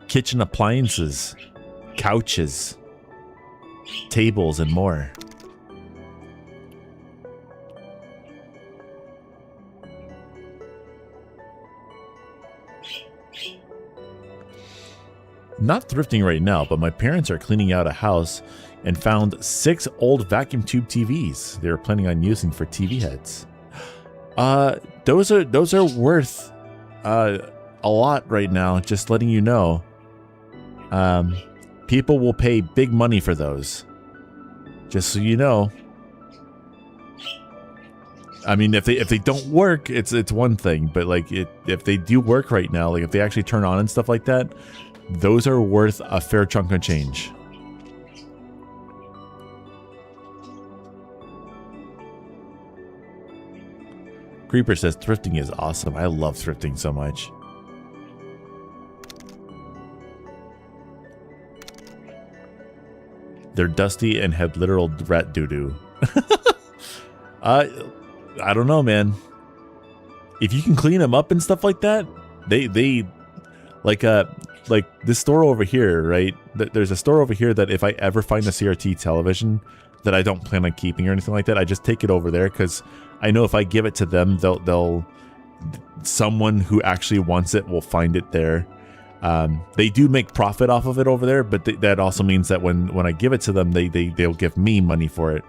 kitchen appliances, couches, tables, and more. Not thrifting right now, but my parents are cleaning out a house and found 6 old vacuum tube TVs they were planning on using for TV heads. Those are worth a lot right now, just letting you know. People will pay big money for those. Just so you know. I mean, if they don't work, it's one thing, but like if they do work right now, like if they actually turn on and stuff like that, those are worth a fair chunk of change. Creeper says thrifting is awesome. I love thrifting so much. They're dusty and have literal rat doo-doo. I don't know, man. If you can clean them up and stuff like that, they like this store over here, right? There's a store over here that if I ever find a CRT television that I don't plan on keeping or anything like that, I just take it over there because I know if I give it to them, someone who actually wants it will find it there. They do make profit off of it over there, but that also means that when I give it to them, they'll give me money for it.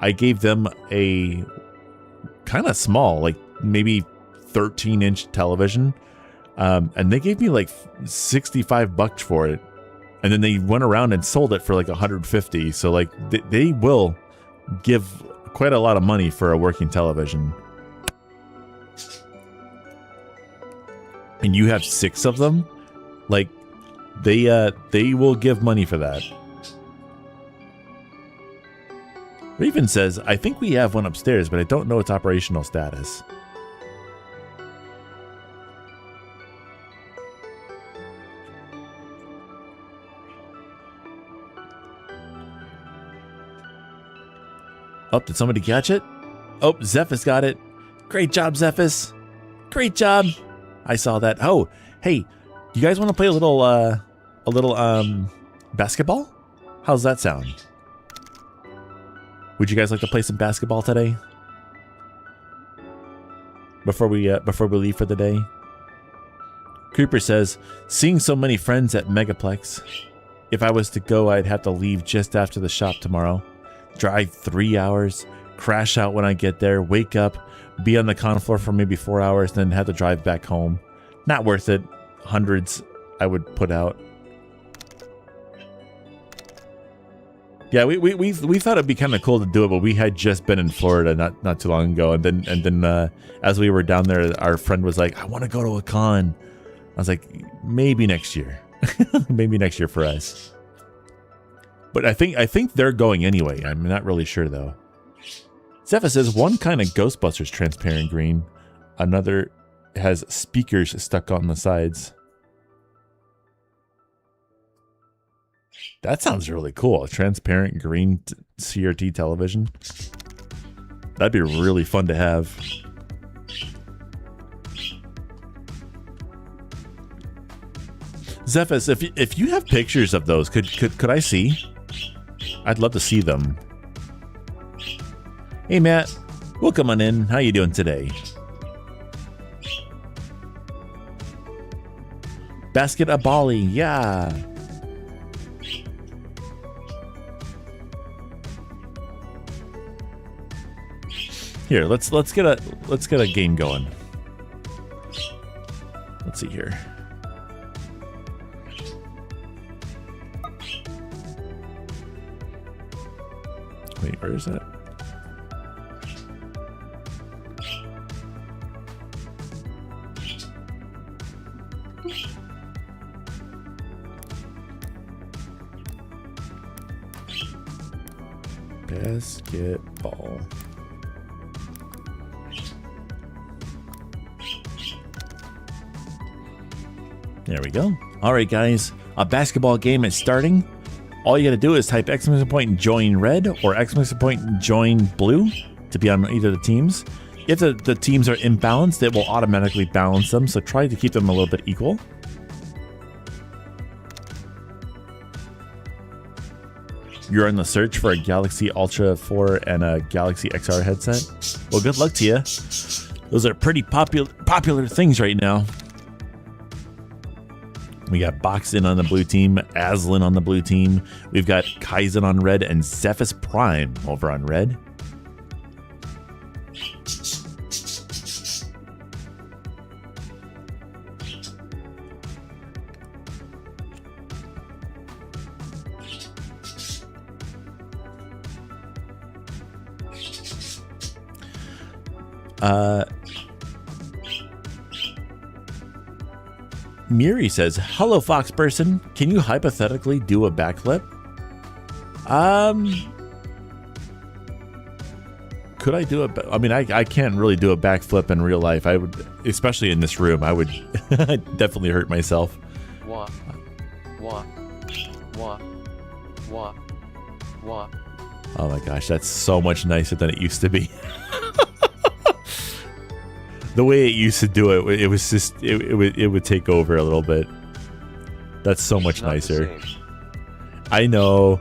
I gave them a kind of small, like maybe 13-inch television. And they gave me like $65 for it, and then they went around and sold it for like $150. So like they will give quite a lot of money for a working television. And you have 6 of them, like they will give money for that. Raven says, I think we have one upstairs, but I don't know its operational status. Oh, did somebody catch it? Oh, Zephyrus got it. Great job, Zephyrus. Great job. I saw that. Oh, hey, you guys want to play a little basketball? How's that sound? Would you guys like to play some basketball today? Before we leave for the day? Creeper says, seeing so many friends at Megaplex. If I was to go, I'd have to leave just after the shop tomorrow. Drive 3 hours, crash out when I get there, wake up, be on the con floor for maybe 4 hours, then have to drive back home. Not worth it. Hundreds I would put out. Yeah, we thought it'd be kind of cool to do it, but we had just been in Florida not too long ago, and then as we were down there, our friend was like, "I want to go to a con." I was like, "Maybe next year, maybe next year for us." But I think they're going anyway. I'm not really sure though. Zephyr says one kind of Ghostbusters transparent green, another has speakers stuck on the sides. That sounds really cool. A transparent green CRT television. That'd be really fun to have. Zephys, if you have pictures of those, could I see? I'd love to see them. Hey Matt, welcome on in. How you doing today? Basket of Bali, yeah. Here, let's get a game going. Let's see here. Wait, where is that? Basketball. There we go. All right, guys. A basketball game is starting. All you got to do is type exclamation point and join red or exclamation point and join blue to be on either of the teams. If the teams are imbalanced, it will automatically balance them. So try to keep them a little bit equal. You're on the search for a Galaxy Ultra 4 and a Galaxy XR headset. Well, good luck to you. Those are pretty popular things right now. We got Boxin on the blue team, Aslan on the blue team. We've got Kaizen on red and Zephys Prime over on red. Miri says, "Hello, Fox person. Can you hypothetically do a backflip?" Could I do I mean, I can't really do a backflip in real life. I would, especially in this room, I would definitely hurt myself. Wah, wah, wah, wah, wah. Oh my gosh, that's so much nicer than it used to be. The way it used to do it, it was just it would take over a little bit. That's so much nicer. I know,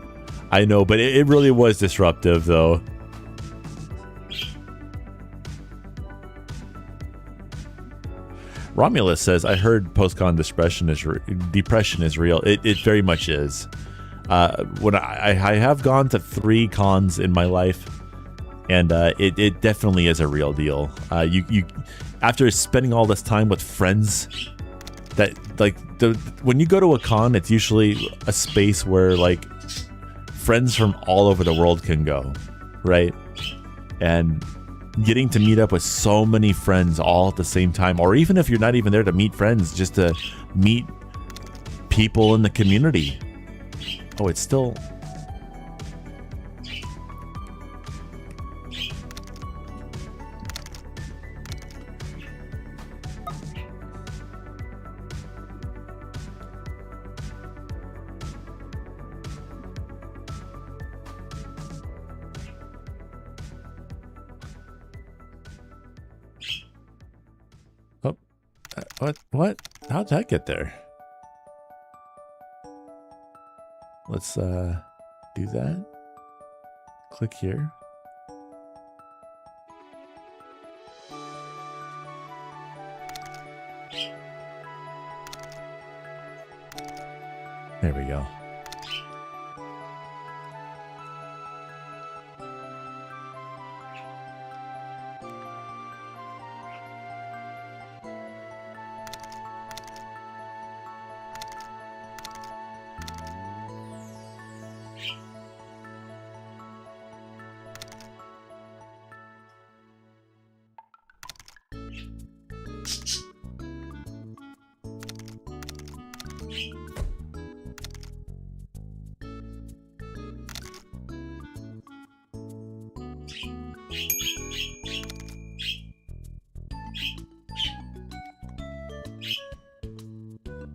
but it really was disruptive, though. Romulus says, "I heard post-con depression is real. It very much is. When I have gone to 3 cons in my life, and it definitely is a real deal. You after spending all this time with friends, that like when you go to a con, it's usually a space where like friends from all over the world can go, right? And getting to meet up with so many friends all at the same time, or even if you're not even there to meet friends, just to meet people in the community. Oh, it's still... What? How'd that get there? Let's do that. Click here. There we go.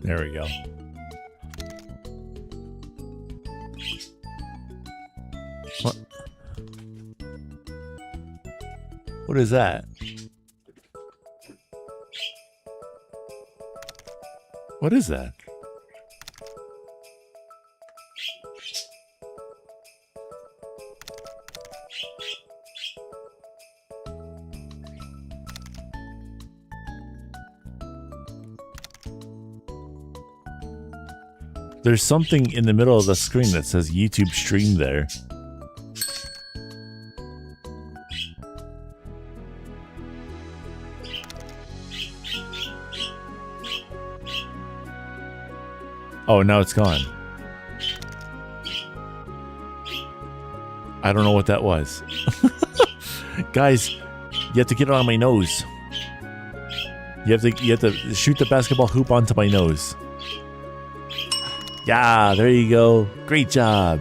There we go. What? What is that? What is that? There's something in the middle of the screen that says YouTube stream there. Oh, now it's gone. I don't know what that was. Guys, you have to get it on my nose. You have to shoot the basketball hoop onto my nose. Yeah, there you go. Great job.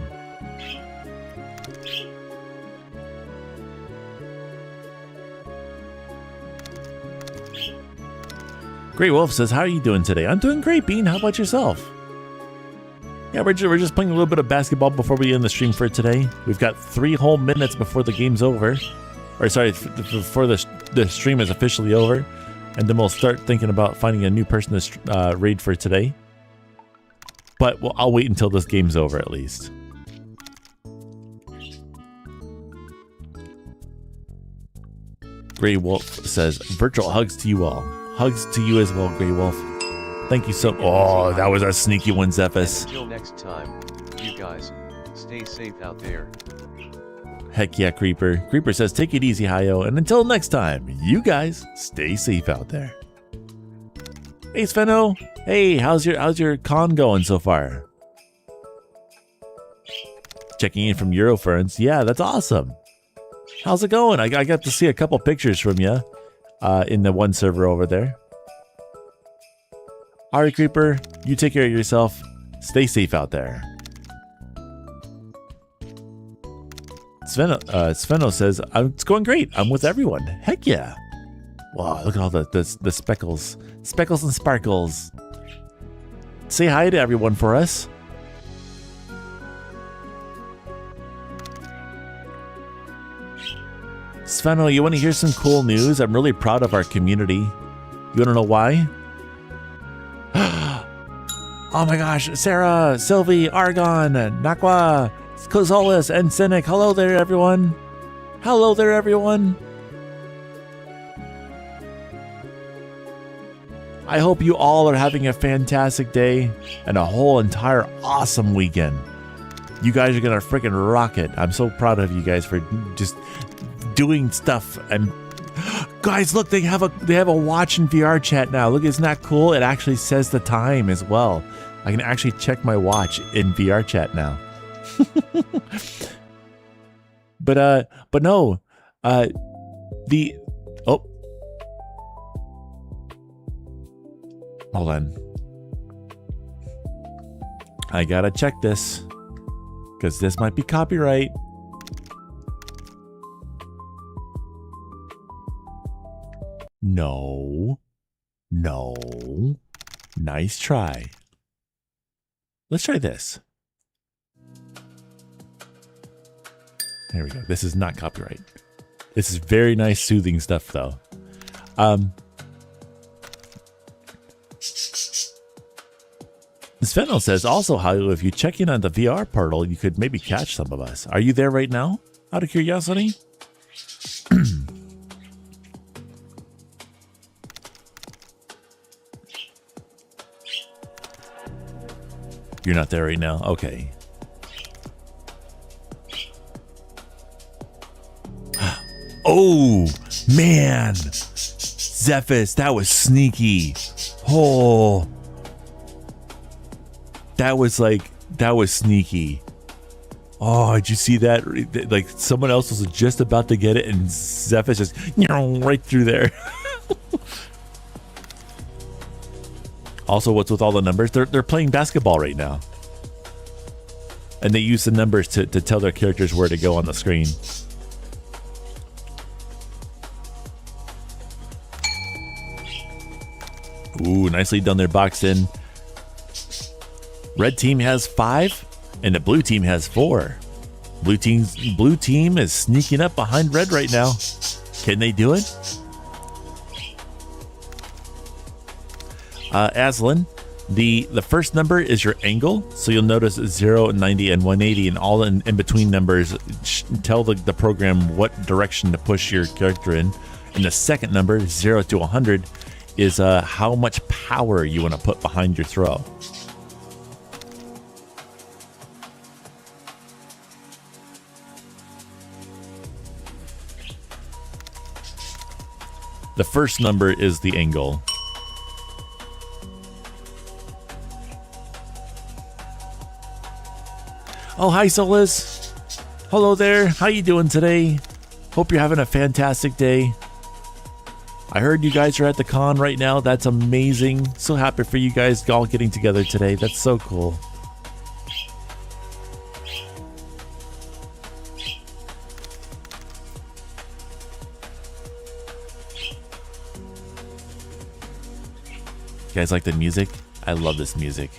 Great Wolf says, how are you doing today? I'm doing great, Bean. How about yourself? Yeah, we're just playing a little bit of basketball before we end the stream for today. We've got 3 whole minutes before the game's over. Or sorry, before the stream is officially over. And then we'll start thinking about finding a new person to raid for today. But I'll wait until this game's over at least. Grey Wolf says, virtual hugs to you all. Hugs to you as well, Grey Wolf. Thank you so much. Oh, that was a sneaky one, Zephys. Until next time, you guys, stay safe out there. Heck yeah, Creeper. Creeper says, take it easy, Hayo. And until next time, you guys, stay safe out there. Hey, Sveno. Hey, how's your con going so far? Checking in from Euroferns. Yeah, that's awesome. How's it going? I got to see a couple pictures from you in the one server over there. Alright, Creeper, you take care of yourself. Stay safe out there. Sveno says, it's going great. I'm with everyone. Heck yeah. Wow, look at all the speckles. Speckles and sparkles. Say hi to everyone for us. Sveno, you want to hear some cool news? I'm really proud of our community. You want to know why? Oh my gosh, Sarah, Sylvie, Argon, Nakwa, Kozolis, and Cynic. Hello there, everyone. Hello there, everyone. I hope you all are having a fantastic day and a whole entire awesome weekend. You guys are gonna freaking rock it. I'm so proud of you guys for just doing stuff. And guys, look, they have a watch in VR chat now. Look, isn't that cool? It actually says the time as well. I can actually check my watch in VR chat now. But no, hold on. I gotta check this because this might be copyright. No. Nice try. Let's try this. There we go. This is not copyright. This is very nice, soothing stuff, though. Svenel says, also, Hayo, if you check in on the VR portal, you could maybe catch some of us. Are you there right now? Out of curiosity? You're not there right now? Okay. Oh, man. Zephys, that was sneaky. Oh. That was sneaky. Oh, did you see that? Like, someone else was just about to get it, and Zephys just right through there. Also, what's with all the numbers? They're playing basketball right now. And they use the numbers to tell their characters where to go on the screen. Ooh, nicely done there, boxed in. Red team has 5, and the blue team has 4. Blue team is sneaking up behind red right now. Can they do it? Aslan, the first number is your angle, so you'll notice 0, 90, and 180, and all in between numbers tell the program what direction to push your character in. And the second number, 0 to 100, is how much power you want to put behind your throw. The first number is the angle. Oh, hi, Solus. Hello there. How you doing today? Hope you're having a fantastic day. I heard you guys are at the con right now. That's amazing. So happy for you guys all getting together today. That's so cool. You guys like the music? I love this music.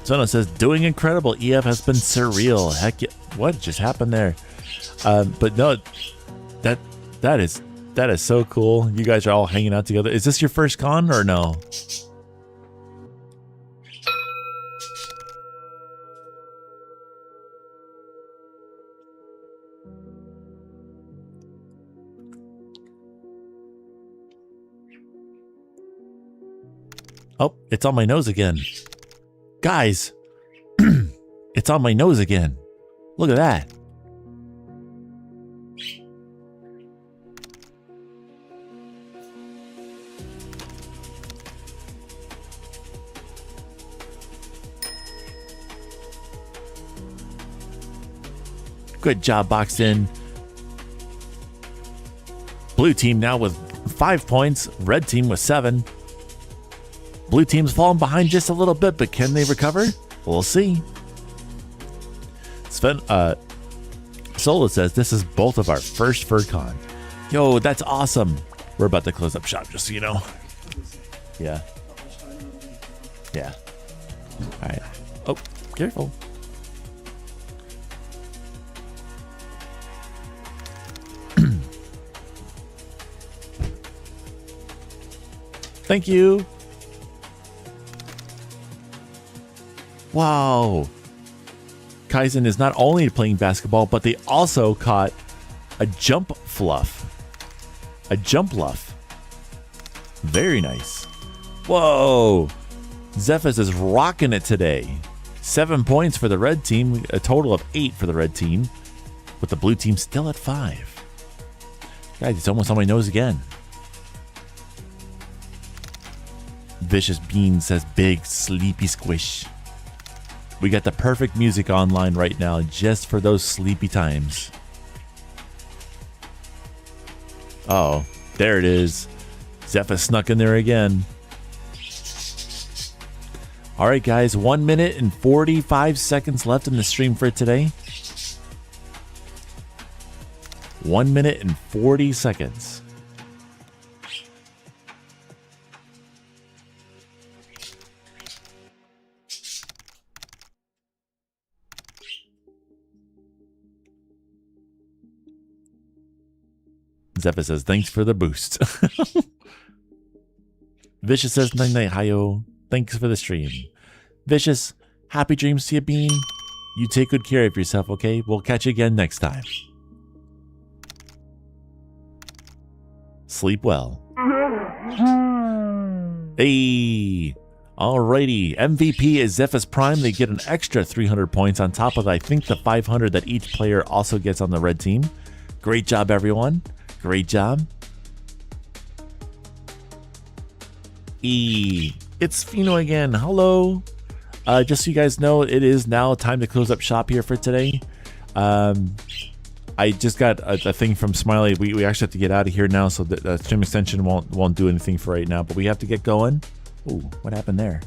Sono says, doing incredible. EF has been surreal. Heck yeah. What just happened there? But no, that is so cool. You guys are all hanging out together. Is this your first con or no? Oh, it's on my nose again. Guys, it's on my nose again. Look at that. Good job, boxed in. Blue team now with 5 points. Red team with 7. Blue team's falling behind just a little bit, but can they recover? We'll see. Sven, Solo says, this is both of our first FurCon. Yo, that's awesome. We're about to close up shop, just so you know. Yeah. Yeah. All right. Oh, careful. Thank you. Wow. Kaizen is not only playing basketball, but they also caught a jump fluff. A jump luff. Very nice. Whoa. Zephys is rocking it today. 7 points for the red team, a total of 8 for the red team, with the blue team still at 5. Guys, it's almost on my nose again. Vicious Bean says, big sleepy squish. We got the perfect music online right now just for those sleepy times. Oh, there it is. Zephyr snuck in there again. All right, guys, 1 minute and 45 seconds left in the stream for today. 1 minute and 40 seconds. Zephyr says, thanks for the boost. Vicious says, night night, Hayo. Thanks for the stream. Vicious, happy dreams to you, Bean. You take good care of yourself, okay? We'll catch you again next time. Sleep well. Hey. Alrighty. MVP is Zephyr's Prime. They get an extra 300 points on top of, I think, the 500 that each player also gets on the red team. Great job, everyone. Great job. It's Fino again. Hello. Just so you guys know, it is now time to close up shop here for today. I just got a thing from Smiley. We actually have to get out of here now, so the stream extension won't do anything for right now. But we have to get going. Ooh, what happened there?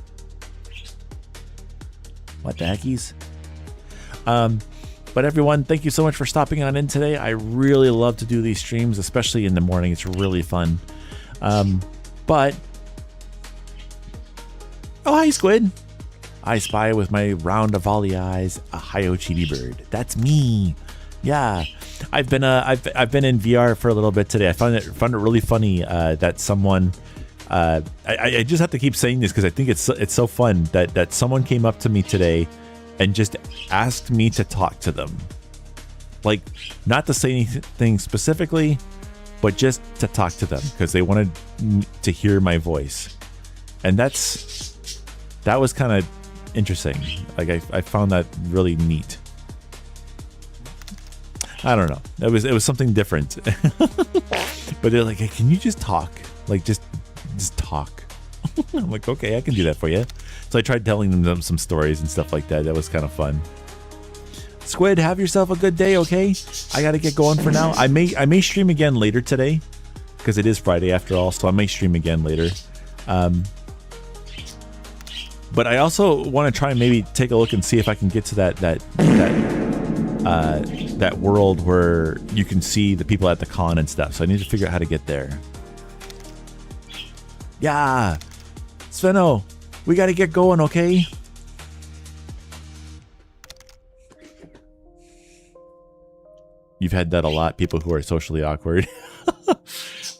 What the heckies? But everyone, thank you so much for stopping on in today. I really love to do these streams, especially in the morning. It's really fun. But oh, hi, Squid. I spy with my round of volley eyes a Cheety bird. That's me. Yeah, I've been in VR for a little bit today. I found it really funny that someone. I just have to keep saying this because I think it's so fun that someone came up to me today and just asked me to talk to them, like not to say anything specifically, but just to talk to them because they wanted to hear my voice, and that was kind of interesting. Like I found that really neat. I don't know. It was something different. But they're like, hey, can you just talk? Like just talk. I'm like, okay, I can do that for you. So I tried telling them some stories and stuff like that. That was kind of fun. Squid, have yourself a good day, okay? I gotta get going for now. I may stream again later today because it is Friday after all, so I may stream again later. But I also want to try and maybe take a look and see if I can get to that world where you can see the people at the con and stuff. So I need to figure out how to get there. Yeah, Sveno, we got to get going, okay? You've had that a lot, people who are socially awkward.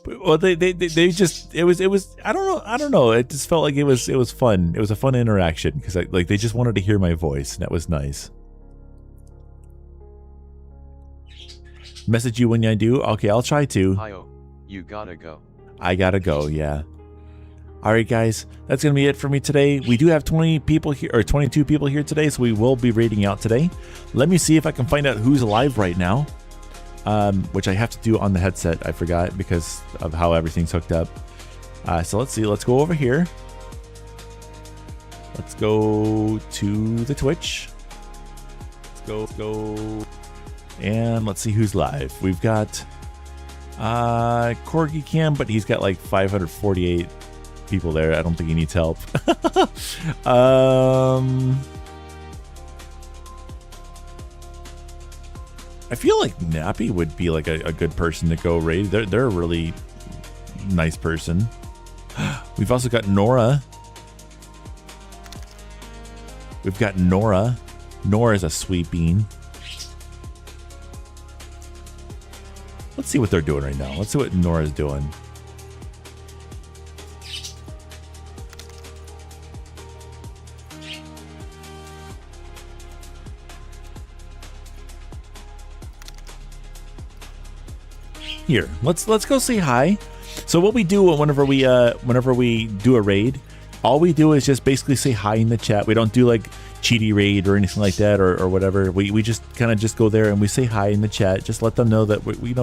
Well, they just it was I don't know. It just felt like it was fun. It was a fun interaction because like they just wanted to hear my voice, and that was nice. Message you when I do. Okay, I'll try to. Hi-oh, you gotta go. I gotta go. Yeah. All right, guys, that's gonna be it for me today. We do have 20 people here or 22 people here today, so we will be raiding out today. Let me see if I can find out who's alive right now. Which I have to do on the headset. I forgot because of how everything's hooked up. So let's see. Let's go over here. Let's go to the Twitch. Let's go. And let's see who's live. We've got Corgi Cam, but he's got like 548 people there. I don't think he needs help. I feel like Nappy would be like a good person to go raid. They're a really nice person. We've also got Nora. We've got Nora. Nora's a sweet bean. Let's see what they're doing right now. Let's see what Nora's doing. Here, let's go say hi. So what we do whenever we do a raid, all we do is just basically say hi in the chat. We don't do like Cheety raid or anything like that or whatever. We just kind of just go there and we say hi in the chat. Just let them know that we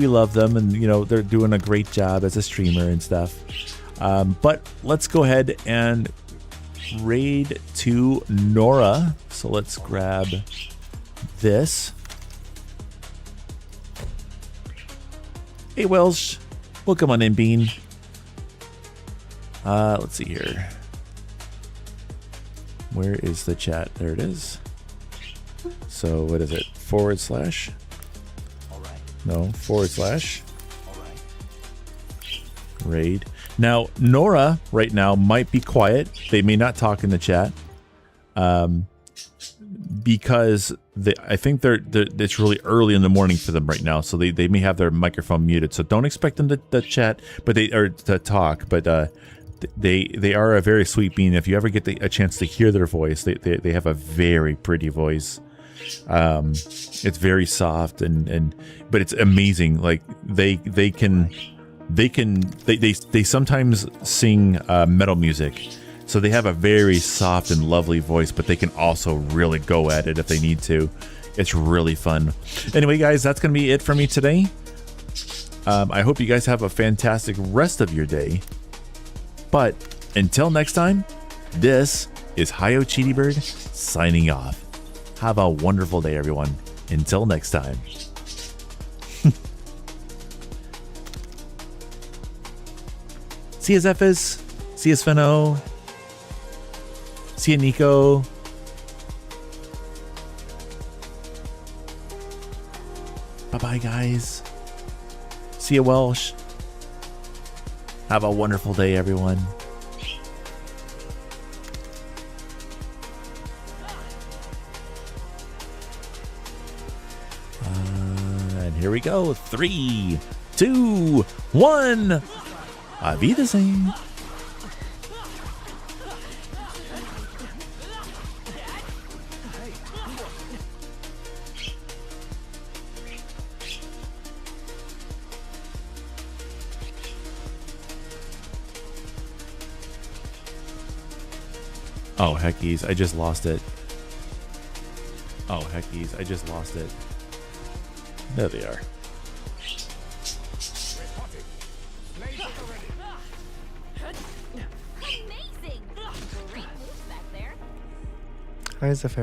love them, and you know they're doing a great job as a streamer and stuff. But let's go ahead and raid to Nora. So let's grab this. Hey Welsh, welcome on in, Bean. Let's see here. Where is the chat? There it is. So what is it? / All right. No, / All right. Raid. Now Nora right now might be quiet. They may not talk in the chat. Because I think it's really early in the morning for them right now, so they may have their microphone muted. So don't expect them to chat, but to talk. But they are a very sweet being. If you ever get a chance to hear their voice, they have a very pretty voice. It's very soft but it's amazing. Like they sometimes sing metal music. So they have a very soft and lovely voice, but they can also really go at it if they need to. It's really fun. Anyway, guys, that's going to be it for me today. I hope you guys have a fantastic rest of your day. But until next time, this is Cheety Bird signing off. Have a wonderful day, everyone. Until next time. See you, Zephys. See you, Sveno. See you, Nico. Bye-bye, guys. See you, Welsh. Have a wonderful day, everyone. And here we go. 3, 2, 1. Auf Wiedersehen. Oh, heckies, I just lost it. Oh, heckies, I just lost it. There they are. Amazing! Great moves back there. Hi, Zephyr.